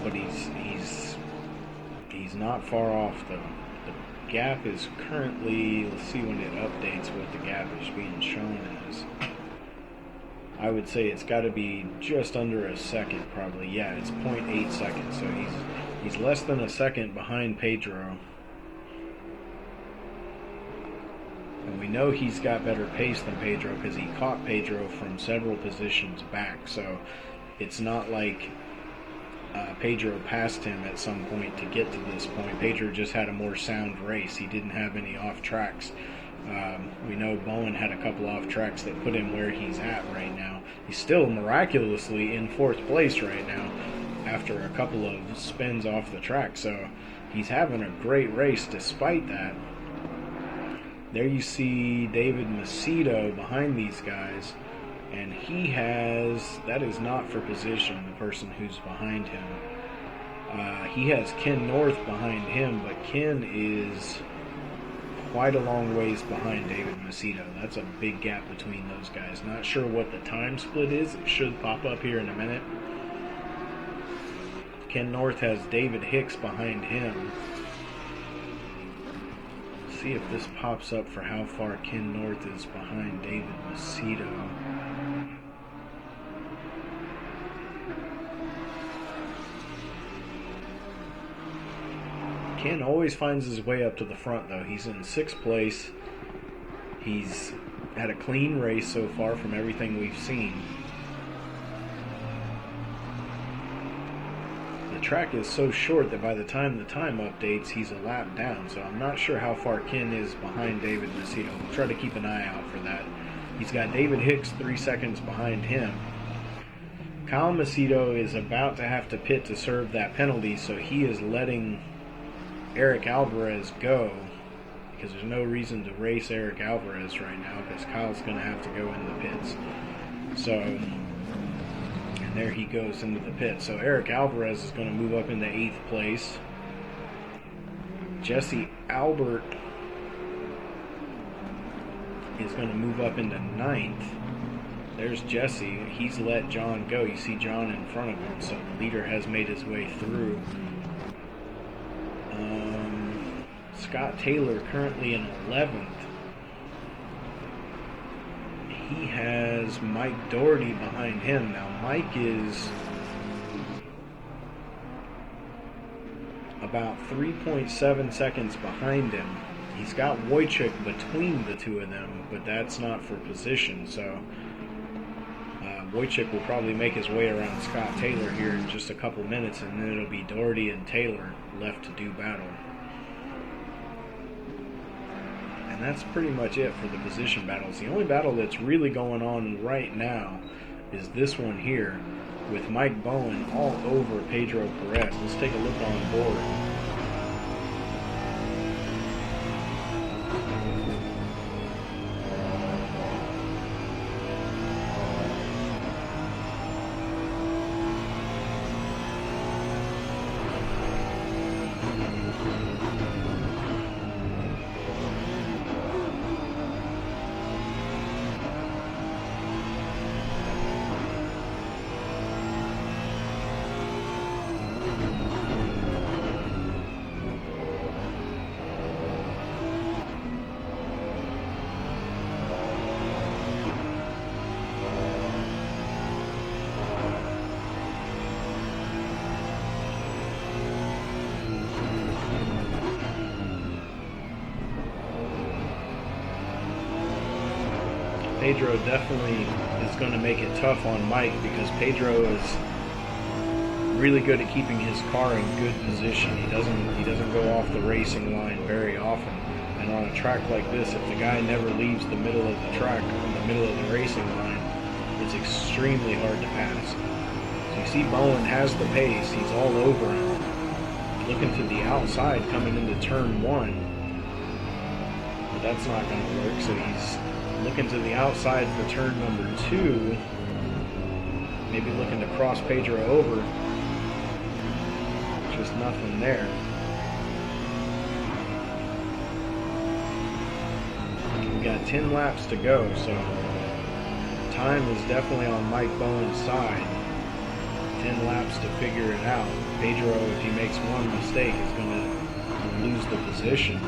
But he's not far off though. The gap is currently, let's see when it updates what the gap is being shown as. I would say it's got to be just under a second probably. Yeah, it's 0.8 seconds. So he's less than a second behind Pedro. And we know he's got better pace than Pedro because he caught Pedro from several positions back. So it's not like Pedro passed him at some point to get to this point. Pedro just had a more sound race. He didn't have any off tracks. We know Bowen had a couple off tracks that put him where he's at right now. He's still miraculously in 4th place right now after a couple of spins off the track. So he's having a great race despite that. There you see David Macedo behind these guys. And he has, that is not for position, the person who's behind him. He has Ken North behind him, but Ken is quite a long ways behind David Macedo. That's a big gap between those guys. Not sure what the time split is. It should pop up here in a minute. Ken North has David Hicks behind him. Let's see if this pops up for how far Ken North is behind David Macedo. Ken always finds his way up to the front, though. He's in 6th place. He's had a clean race so far from everything we've seen. The track is so short that by the time the time updates, he's a lap down, so I'm not sure how far Ken is behind David Macedo. We'll try to keep an eye out for that. He's got David Hicks 3 seconds behind him. Kyle Macedo is about to have to pit to serve that penalty, so he is letting Eric Alvarez go, because there's no reason to race Eric Alvarez right now, because Kyle's going to have to go in the pits. So, and there he goes into the pit. So Eric Alvarez is going to move up into 8th place. Jesse Albert is going to move up into 9th. There's Jesse. He's let John go. You see John in front of him, so the leader has made his way through. Scott Taylor currently in 11th. He has Mike Dougherty behind him. Now Mike is about 3.7 seconds behind him. He's got Wojcik between the two of them, but that's not for position. So Wojcik will probably make his way around Scott Taylor here in just a couple minutes, and then it'll be Dougherty and Taylor left to do battle. And that's pretty much it for the position battles. The only battle that's really going on right now is this one here with Mike Bowen all over Pedro Perez. Let's take a look on board. Pedro definitely is going to make it tough on Mike, because Pedro is really good at keeping his car in good position. He doesn't go off the racing line very often. And on a track like this, if the guy never leaves the middle of the track, the middle of the racing line, it's extremely hard to pass. So you see Bowen has the pace. He's all over him. Looking to the outside coming into turn 1. But that's not going to work, so he's looking to the outside for turn number 2. Maybe looking to cross Pedro over. Just nothing there. We've got 10 laps to go, so time is definitely on Mike Bowen's side. 10 laps to figure it out. Pedro, if he makes one mistake, is going to lose the position.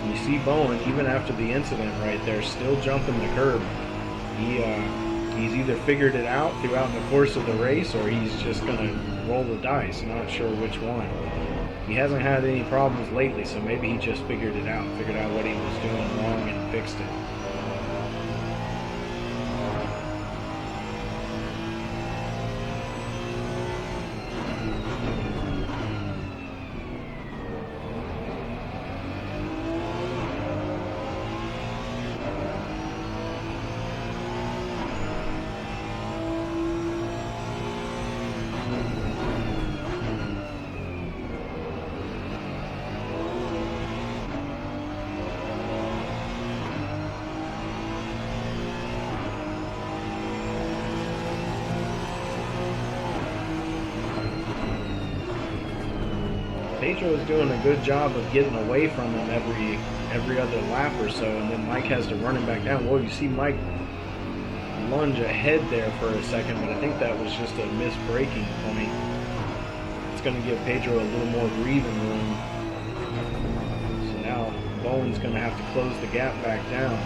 You see Bowen, even after the incident right there, still jumping the curb. He's either figured it out throughout the course of the race, or he's just going to roll the dice. Not sure which one. He hasn't had any problems lately, so maybe he just figured it out. Figured out what he was doing wrong and fixed it. Pedro is doing a good job of getting away from him every other lap or so, and then Mike has to run him back down. Whoa, you see Mike lunge ahead there for a second, but I think that was just a missed braking point. It's going to give Pedro a little more breathing room. So now Bowen's going to have to close the gap back down.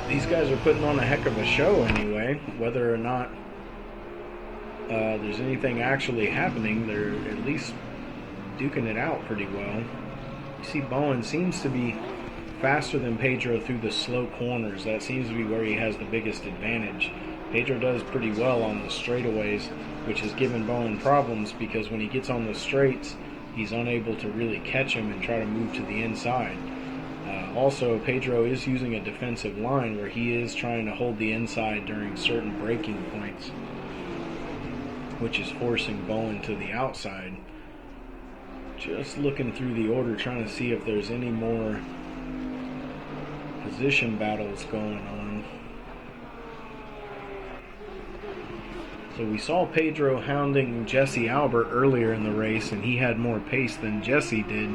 These guys are putting on a heck of a show anyway. Whether or not there's anything actually happening, they're at least duking it out pretty well. You see Bowen seems to be faster than Pedro through the slow corners. That seems to be where he has the biggest advantage. Pedro does pretty well on the straightaways, which has given Bowen problems because when he gets on the straights, he's unable to really catch him and try to move to the inside. Also, Pedro is using a defensive line where he is trying to hold the inside during certain braking points, which is forcing Bowen to the outside. Just looking through the order, trying to see if there's any more position battles going on. So we saw Pedro hounding Jesse Albert earlier in the race, and he had more pace than Jesse did.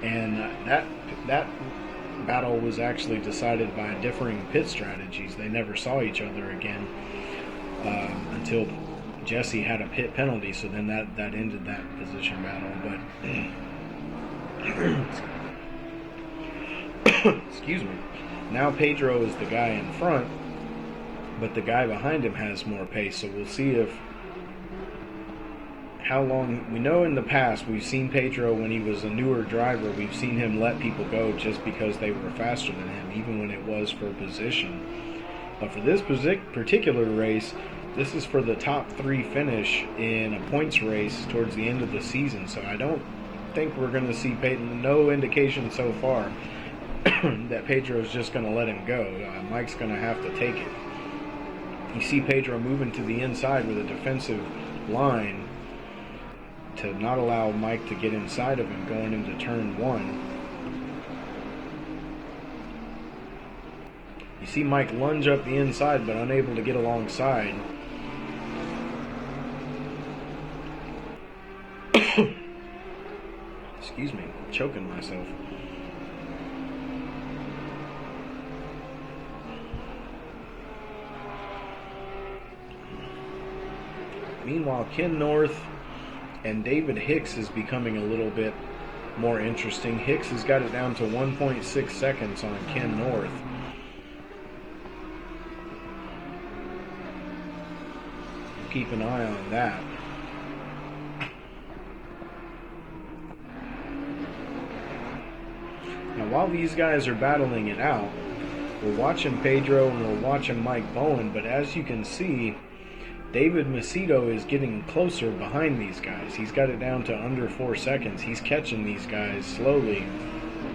And that battle was actually decided by differing pit strategies. They never saw each other again until Jesse had a pit penalty, so then that ended that position battle. But excuse me. Now Pedro is the guy in front, but the guy behind him has more pace, so we'll see if how long. We know in the past we've seen Pedro, when he was a newer driver, we've seen him let people go just because they were faster than him, even when it was for position. But for this particular race, this is for the top 3 finish in a points race towards the end of the season, so I don't think we're going to see no indication so far that Pedro's just going to let him go. Mike's going to have to take it. You see Pedro moving to the inside with a defensive line to not allow Mike to get inside of him going into turn 1. You see Mike lunge up the inside but unable to get alongside. Excuse me, I'm choking myself. Meanwhile, Ken North and David Hicks is becoming a little bit more interesting. Hicks has got it down to 1.6 seconds on Ken North. Keep an eye on that. Now, while these guys are battling it out, we're watching Pedro and we're watching Mike Bowen, but as you can see, David Macedo is getting closer behind these guys. He's got it down to under 4 seconds. He's catching these guys slowly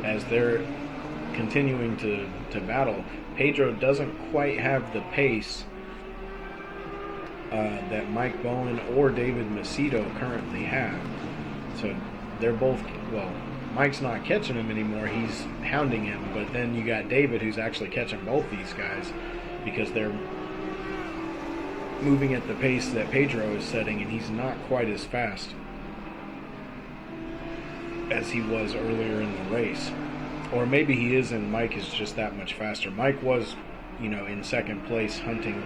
as they're continuing to battle. Pedro doesn't quite have the pace that Mike Bowen or David Macedo currently have. So they're both, well, Mike's not catching him anymore. He's hounding him. But then you got David, who's actually catching both these guys because they're moving at the pace that Pedro is setting, and he's not quite as fast as he was earlier in the race. Or maybe he is and Mike is just that much faster. Mike was, in second place hunting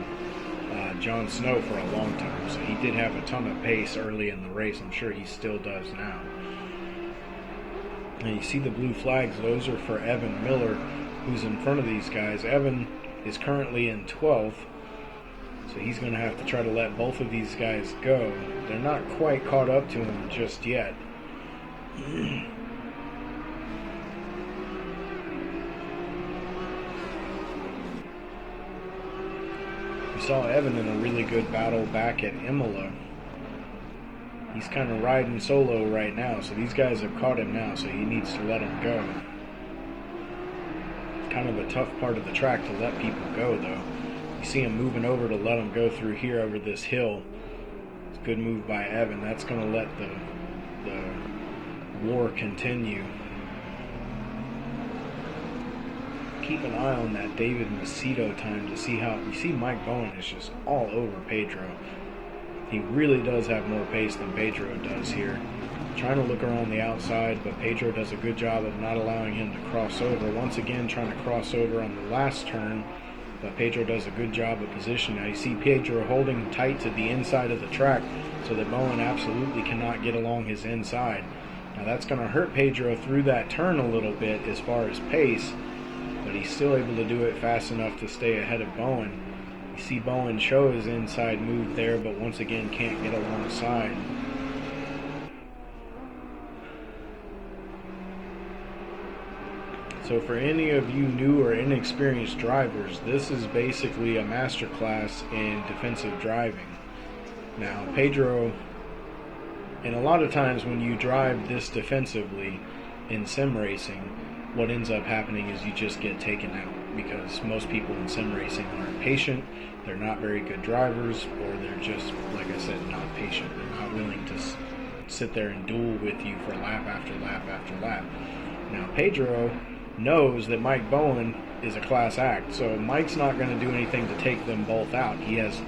Jon Snow for a long time, so he did have a ton of pace early in the race. I'm sure he still does now. And you see the blue flags, those are for Evan Miller, who's in front of these guys. Evan is currently in 12th, so he's going to have to try to let both of these guys go. They're not quite caught up to him just yet. We saw Evan in a really good battle back at Imola. He's kind of riding solo right now, so these guys have caught him now, so he needs to let him go. Kind of a tough part of the track to let people go, though. You see him moving over to let him go through here over this hill. It's a good move by Evan. That's going to let the war continue. Keep an eye on that David Macedo time to see how... You see Mike Bowen is just all over Pedro. He really does have more pace than Pedro does here. Trying to look around the outside, but Pedro does a good job of not allowing him to cross over. Once again, trying to cross over on the last turn, but Pedro does a good job of position. Now you see Pedro holding tight to the inside of the track so that Bowen absolutely cannot get along his inside. Now that's going to hurt Pedro through that turn a little bit as far as pace, but he's still able to do it fast enough to stay ahead of Bowen. You see Bowen show his inside move there, but once again can't get alongside. So for any of you new or inexperienced drivers, this is basically a masterclass in defensive driving. Now Pedro, and a lot of times when you drive this defensively in sim racing, what ends up happening is you just get taken out, because most people in sim racing aren't patient, they're not very good drivers, or they're just, like I said, not patient. They're not willing to sit there and duel with you for lap after lap after lap. Now Pedro knows that Mike Bowen is a class act, so Mike's not going to do anything to take them both out. He has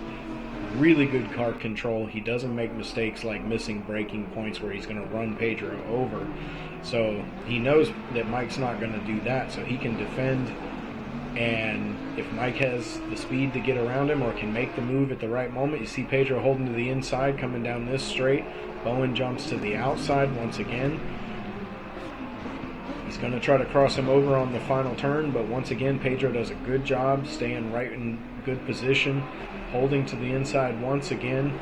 really good car control. He doesn't make mistakes like missing braking points where he's going to run Pedro over. So he knows that Mike's not going to do that, so he can defend, and if Mike has the speed to get around him or can make the move at the right moment, you see Pedro holding to the inside coming down this straight. Bowen jumps to the outside once again. He's going to try to cross him over on the final turn, but once again Pedro does a good job staying right in good position, holding to the inside once again.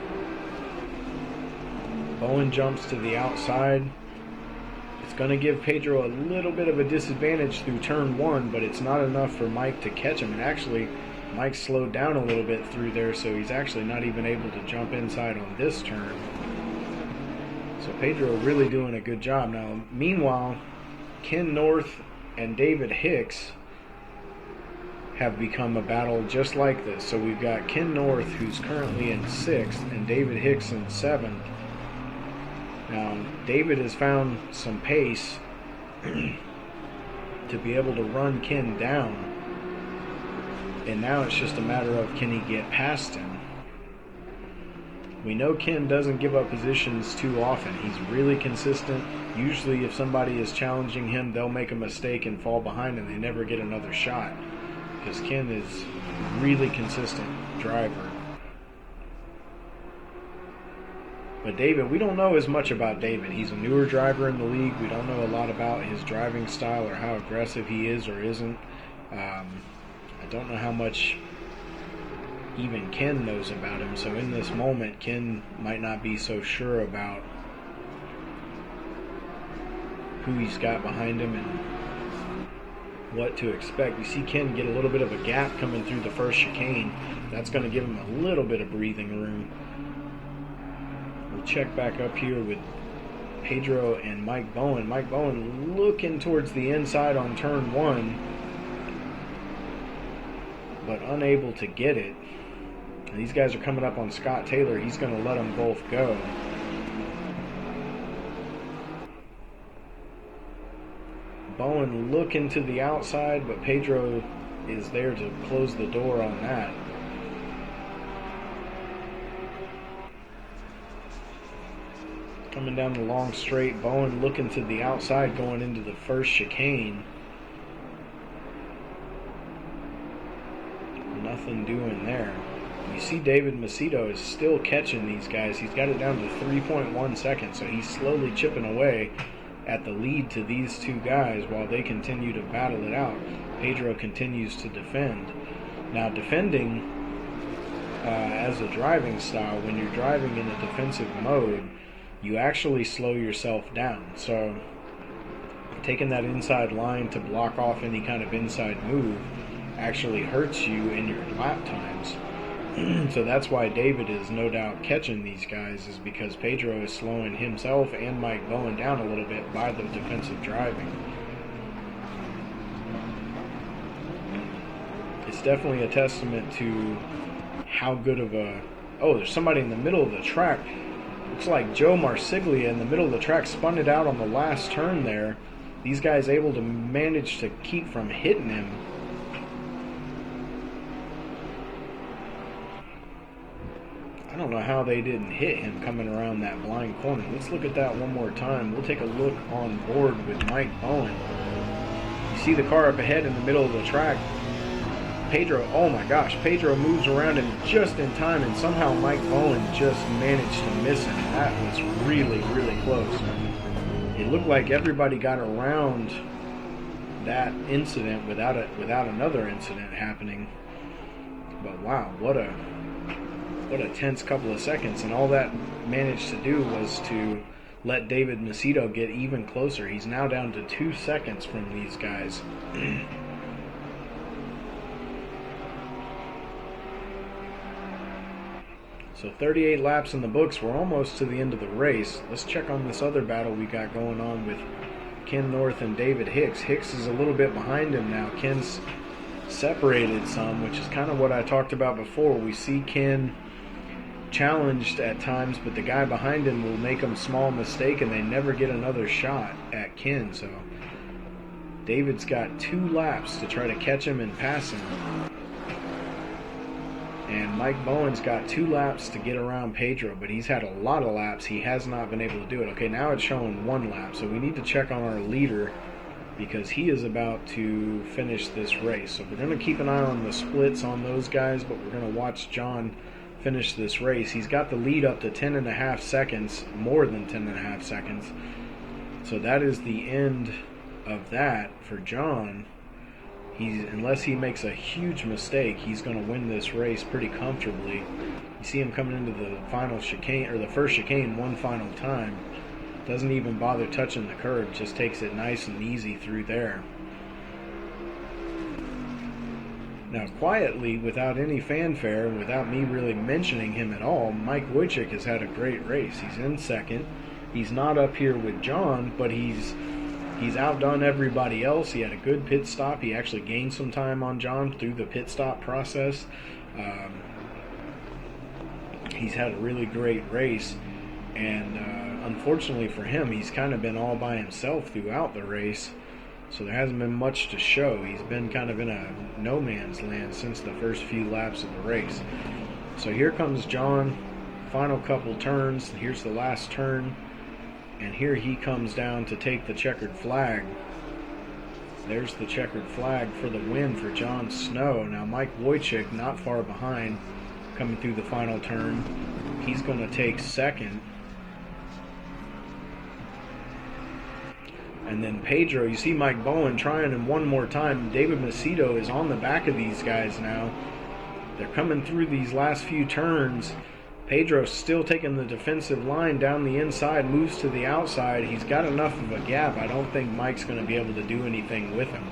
Bowen jumps to the outside. It's going to give Pedro a little bit of a disadvantage through turn one, but it's not enough for Mike to catch him. And actually, Mike slowed down a little bit through there, so he's actually not even able to jump inside on this turn. So Pedro really doing a good job. Now, meanwhile, Ken North and David Hicks have become a battle just like this. So we've got Ken North, who's currently in 6th, and David Hicks in 7th. Now, David has found some pace to be able to run Ken down, and now it's just a matter of, can he get past him? We know Ken doesn't give up positions too often. He's really consistent. Usually if somebody is challenging him, they'll make a mistake and fall behind and they never get another shot, because Ken is a really consistent driver. But David, we don't know as much about David. He's a newer driver in the league. We don't know a lot about his driving style or how aggressive he is or isn't. I don't know how much even Ken knows about him. So in this moment, Ken might not be so sure about who he's got behind him and what to expect. You see Ken get a little bit of a gap coming through the first chicane. That's going to give him a little bit of breathing room. We'll check back up here with Pedro and Mike Bowen. Mike Bowen looking towards the inside on turn 1, but unable to get it. And these guys are coming up on Scott Taylor. He's going to let them both go. Bowen looking to the outside, but Pedro is there to close the door on that. Coming down the long straight, Bowen looking to the outside going into the first chicane. Nothing doing there. You see David Macedo is still catching these guys. He's got it down to 3.1 seconds, so he's slowly chipping away at the lead to these two guys while they continue to battle it out. Pedro continues to defend. Now, defending as a driving style, when you're driving in a defensive mode, you actually slow yourself down. So taking that inside line to block off any kind of inside move actually hurts you in your lap times. So that's why David is no doubt catching these guys, is because Pedro is slowing himself and Mike Bowen down a little bit by the defensive driving. It's definitely a testament to how good of a... Oh, there's somebody in the middle of the track. Looks like Joe Marsiglia in the middle of the track spun it out on the last turn there. These guys able to manage to keep from hitting him. I don't know how they didn't hit him coming around that blind corner. Let's look at that one more time. We'll take a look on board with Mike Bowen. You see the car up ahead in the middle of the track. Pedro, oh my gosh, Pedro moves around him just in time, and somehow Mike Bowen just managed to miss him. That was really, really close. It looked like everybody got around that incident without another incident happening. But wow, what a tense couple of seconds, and all that managed to do was to let David Macedo get even closer. He's now down to 2 seconds from these guys. So 38 laps in the books. We're almost to the end of the race. Let's check on this other battle we got going on with Ken North and David Hicks. Hicks is a little bit behind him now. Ken's separated some, which is kind of what I talked about before. We see Ken challenged at times, but the guy behind him will make a small mistake and they never get another shot at Ken. So David's got 2 laps to try to catch him and pass him. And Mike Bowen's got 2 laps to get around Pedro, but he's had a lot of laps. He has not been able to do it. Okay, now it's showing 1 lap, so we need to check on our leader because he is about to finish this race. So we're going to keep an eye on the splits on those guys, but we're going to watch John finish this race. He's got the lead up to 10.5 seconds, more than 10.5 seconds. So that is the end of that for John. Unless he makes a huge mistake, he's going to win this race pretty comfortably. You see him coming into the final chicane, or the first chicane, one final time. Doesn't even bother touching the curb, just takes it nice and easy through there. Now, quietly, without any fanfare, and without me really mentioning him at all, Mike Wojcik has had a great race. He's in second. He's not up here with John, but he's outdone everybody else. He had a good pit stop. He actually gained some time on John through the pit stop process. He's had a really great race, and unfortunately for him, he's kind of been all by himself throughout the race, so there hasn't been much to show. He's been kind of in a no man's land since the first few laps of the race. So here comes John, final couple turns. Here's the last turn. And here he comes down to take the checkered flag. There's the checkered flag for the win for John Snow. Now Mike Wojcik, not far behind, coming through the final turn. He's going to take second. And then Pedro, you see Mike Bowen trying him one more time. David Macedo is on the back of these guys now. They're coming through these last few turns. Pedro's still taking the defensive line down the inside, moves to the outside. He's got enough of a gap. I don't think Mike's going to be able to do anything with him.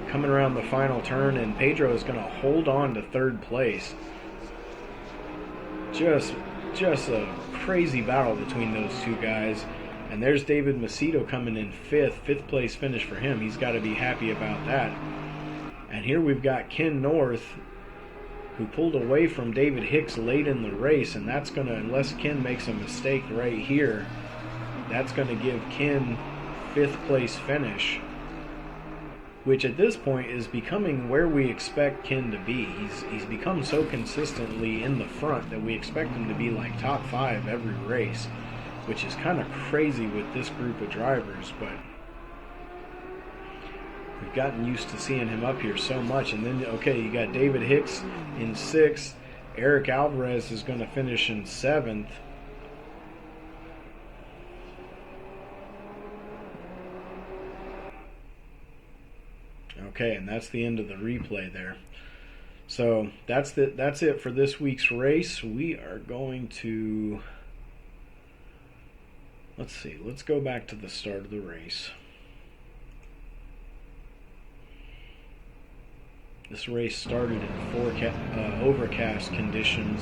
Coming around the final turn, and Pedro is going to hold on to 3rd place. Just a crazy battle between those 2 guys. And there's David Macedo coming in 5th place finish for him. He's got to be happy about that. And here we've got Ken North, who pulled away from David Hicks late in the race, and that's going to, unless Ken makes a mistake right here, that's going to give Ken 5th place finish, which at this point is becoming where we expect Ken to be. He's become so consistently in the front that we expect him to be like top 5 every race, which is kind of crazy with this group of drivers, but we've gotten used to seeing him up here so much. And then, okay, you got David Hicks in 6th. Eric Alvarez is going to finish in 7th. Okay, and that's the end of the replay there. So that's it for this week's race. We are going to Let's see. Let's go back to the start of the race. This race started in overcast conditions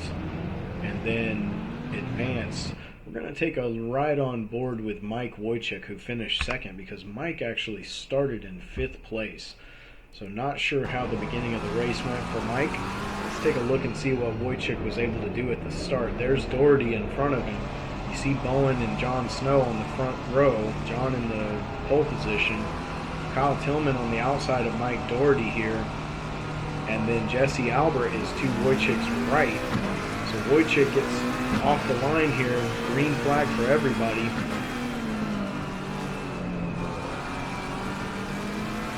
and then advanced. We're going to take a ride on board with Mike Wojcik, who finished second, because Mike actually started in 5th place. So not sure how the beginning of the race went for Mike. Let's take a look and see what Wojcik was able to do at the start. There's Dougherty in front of him. You see Bowen and John Snow on the front row. John in the pole position. Kyle Tillman on the outside of Mike Dougherty here. And then Jesse Albert is to Wojcik's right. So Wojcik gets off the line here. Green flag for everybody.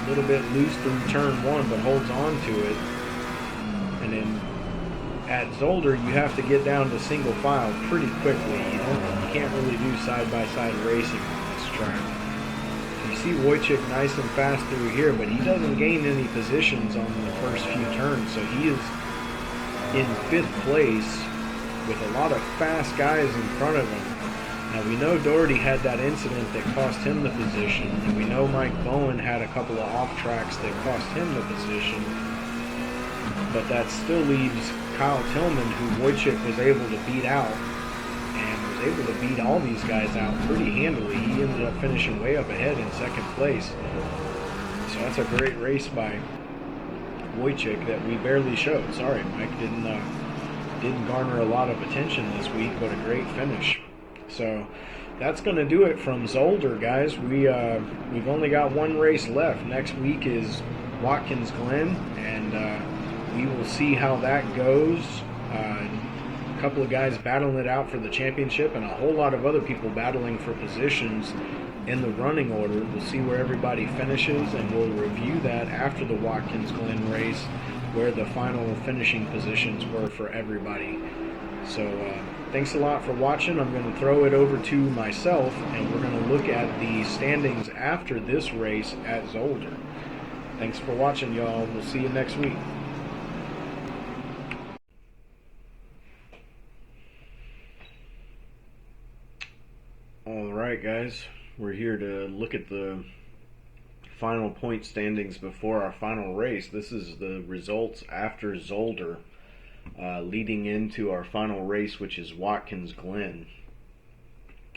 A little bit loose through turn 1, but holds on to it. And then at Zolder, you have to get down to single file pretty quickly. You can't really do side-by-side racing on this track. You see Wojcik nice and fast through here, but he doesn't gain any positions on the first few turns, so he is in 5th place with a lot of fast guys in front of him. Now we know Dougherty had that incident that cost him the position, and we know Mike Bowen had a couple of off tracks that cost him the position, but that still leaves Kyle Tillman, who Wojcik was able to beat out, and was able to beat all these guys out pretty handily. He ended up finishing way up ahead in 2nd place. So that's a great race by Wojcik that we barely showed. Sorry, Mike, didn't garner a lot of attention this week, but a great finish. So that's going to do it from Zolder, guys. We've only got one race left. Next week is Watkins Glen, and we will see how that goes. A couple of guys battling it out for the championship, and a whole lot of other people battling for positions in the running order. We'll see where everybody finishes, and we'll review that after the Watkins Glen race, where the final finishing positions were for everybody. So thanks a lot for watching. I'm going to throw it over to myself, and we're going to look at the standings after this race at Zolder. Thanks for watching, y'all. We'll see you next week. Alright, guys. We're here to look at the final point standings before our final race. This is the results after Zolder, leading into our final race, which is Watkins Glen.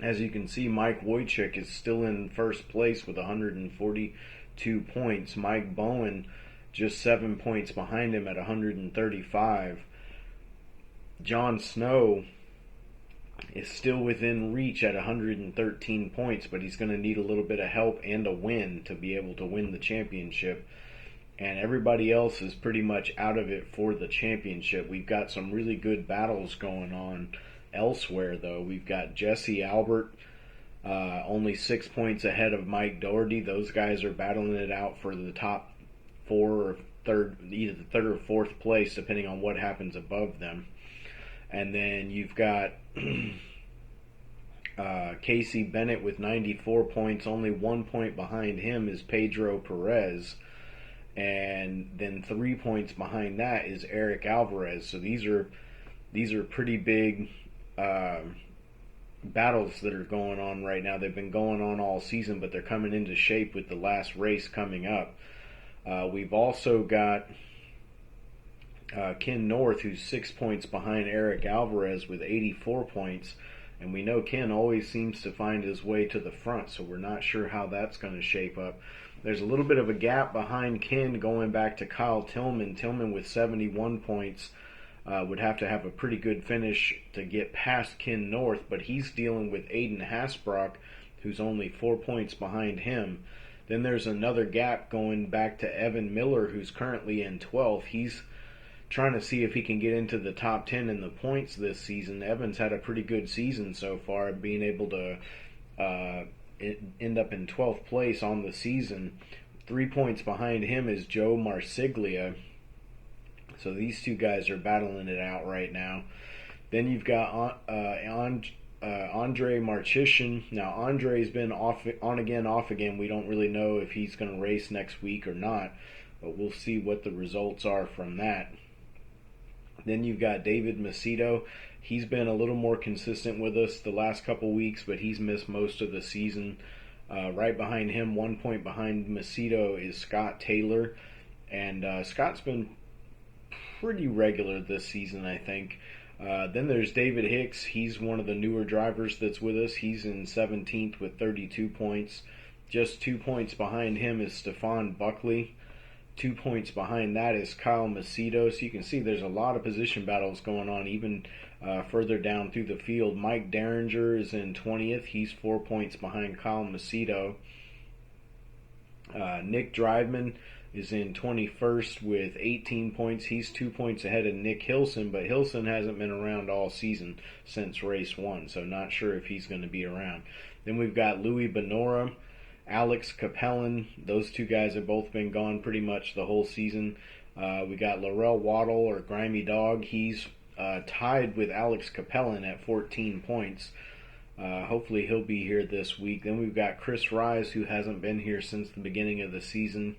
As you can see, Mike Wojcik is still in 1st place with 142 points. Mike Bowen just 7 points behind him at 135. John Snow is still within reach at 113 points, but he's going to need a little bit of help and a win to be able to win the championship. And everybody else is pretty much out of it for the championship. We've got some really good battles going on elsewhere, though. We've got Jesse Albert, only 6 points ahead of Mike Dougherty. Those guys are battling it out for the top 4 or third, either the 3rd or 4th place, depending on what happens above them. And then you've got Casey Bennett with 94 points. Only 1 point behind him is Pedro Perez. And then 3 points behind that is Eric Alvarez. So these are pretty big battles that are going on right now. They've been going on all season, but they're coming into shape with the last race coming up. We've also got Ken North, who's 6 points behind Eric Alvarez with 84 points. And we know Ken always seems to find his way to the front, so we're not sure how that's going to shape up. There's a little bit of a gap behind Ken going back to Kyle Tillman. Tillman with 71 points would have to have a pretty good finish to get past Ken North, but he's dealing with Aiden Hasbrock, who's only 4 points behind him. Then there's another gap going back to Evan Miller, who's currently in 12th. He's trying to see if he can get into the top 10 in the points this season. Evans had a pretty good season so far, being able to end up in 12th place on the season. 3 points behind him is Joe Marsiglia. So these two guys are battling it out right now. Then you've got Andre Marchishin. Now Andre's been on again, off again. We don't really know if he's going to race next week or not, but we'll see what the results are from that. Then you've got David Macedo. He's been a little more consistent with us the last couple weeks, but he's missed most of the season. Right behind him, 1 point behind Macedo, is Scott Taylor. And Scott's been pretty regular this season, I think. Then there's David Hicks. He's one of the newer drivers that's with us. He's in 17th with 32 points. Just 2 points behind him is Stefan Buckley. 2 points behind that is Kyle Macedo. So you can see there's a lot of position battles going on even further down through the field. Mike Derringer is in 20th. He's 4 points behind Kyle Macedo. Nick Driveman is in 21st with 18 points. He's 2 points ahead of Nick Hilson, but Hilson hasn't been around all season since race 1, so not sure if he's going to be around. Then we've got Louis Benora, Alex Capellan. Those two guys have both been gone pretty much the whole season. We got Laurel Waddle, or Grimy Dog. He's tied with Alex Capellan at 14 points. Hopefully he'll be here this week. Then we've got Chris Rise, who hasn't been here since the beginning of the season.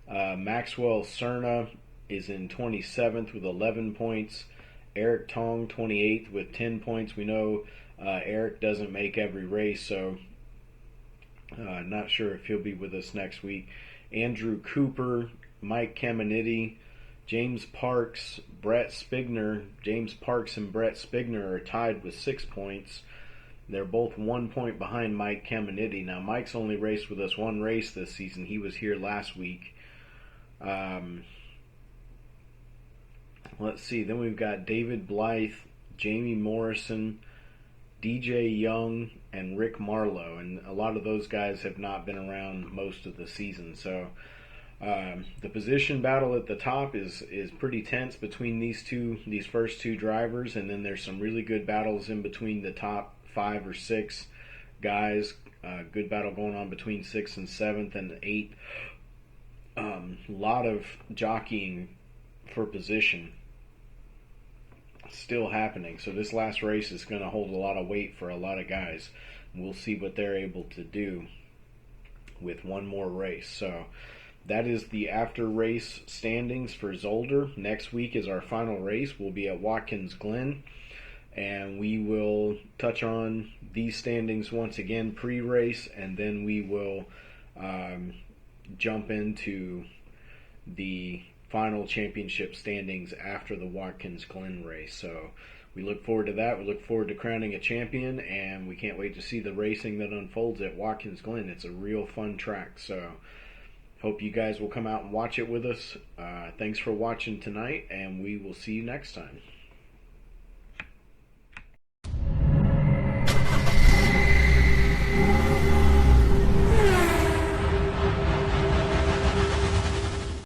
Maxwell Cerna is in 27th with 11 points. Eric Tong, 28th with 10 points. We know Eric doesn't make every race, so not sure if he'll be with us next week. Andrew Cooper, Mike Caminiti, James Parks, Brett Spigner. James Parks and Brett Spigner are tied with 6 points. They're both 1 point behind Mike Caminiti. Now, Mike's only raced with us one race this season. He was here last week. Let's see. Then we've got David Blythe, Jamie Morrison, DJ Young, and Rick Marlowe. And a lot of those guys have not been around most of the season. So the position battle at the top is pretty tense between these first two drivers. And then there's some really good battles in between the top 5 or 6 guys. Good battle going on between 6th and 7th and 8th. A lot of jockeying for position still happening. So this last race is going to hold a lot of weight for a lot of guys. We'll see what they're able to do with one more race. So that is the after race standings for Zolder. Next week is our final race. We'll be at Watkins Glen, and we will touch on these standings once again pre-race, and then we will jump into the final championship standings after the Watkins Glen race. So we look forward to that. We look forward to crowning a champion, and we can't wait to see the racing that unfolds at Watkins Glen. It's a real fun track. So hope you guys will come out and watch it with us. Thanks for watching tonight, and we will see you next time.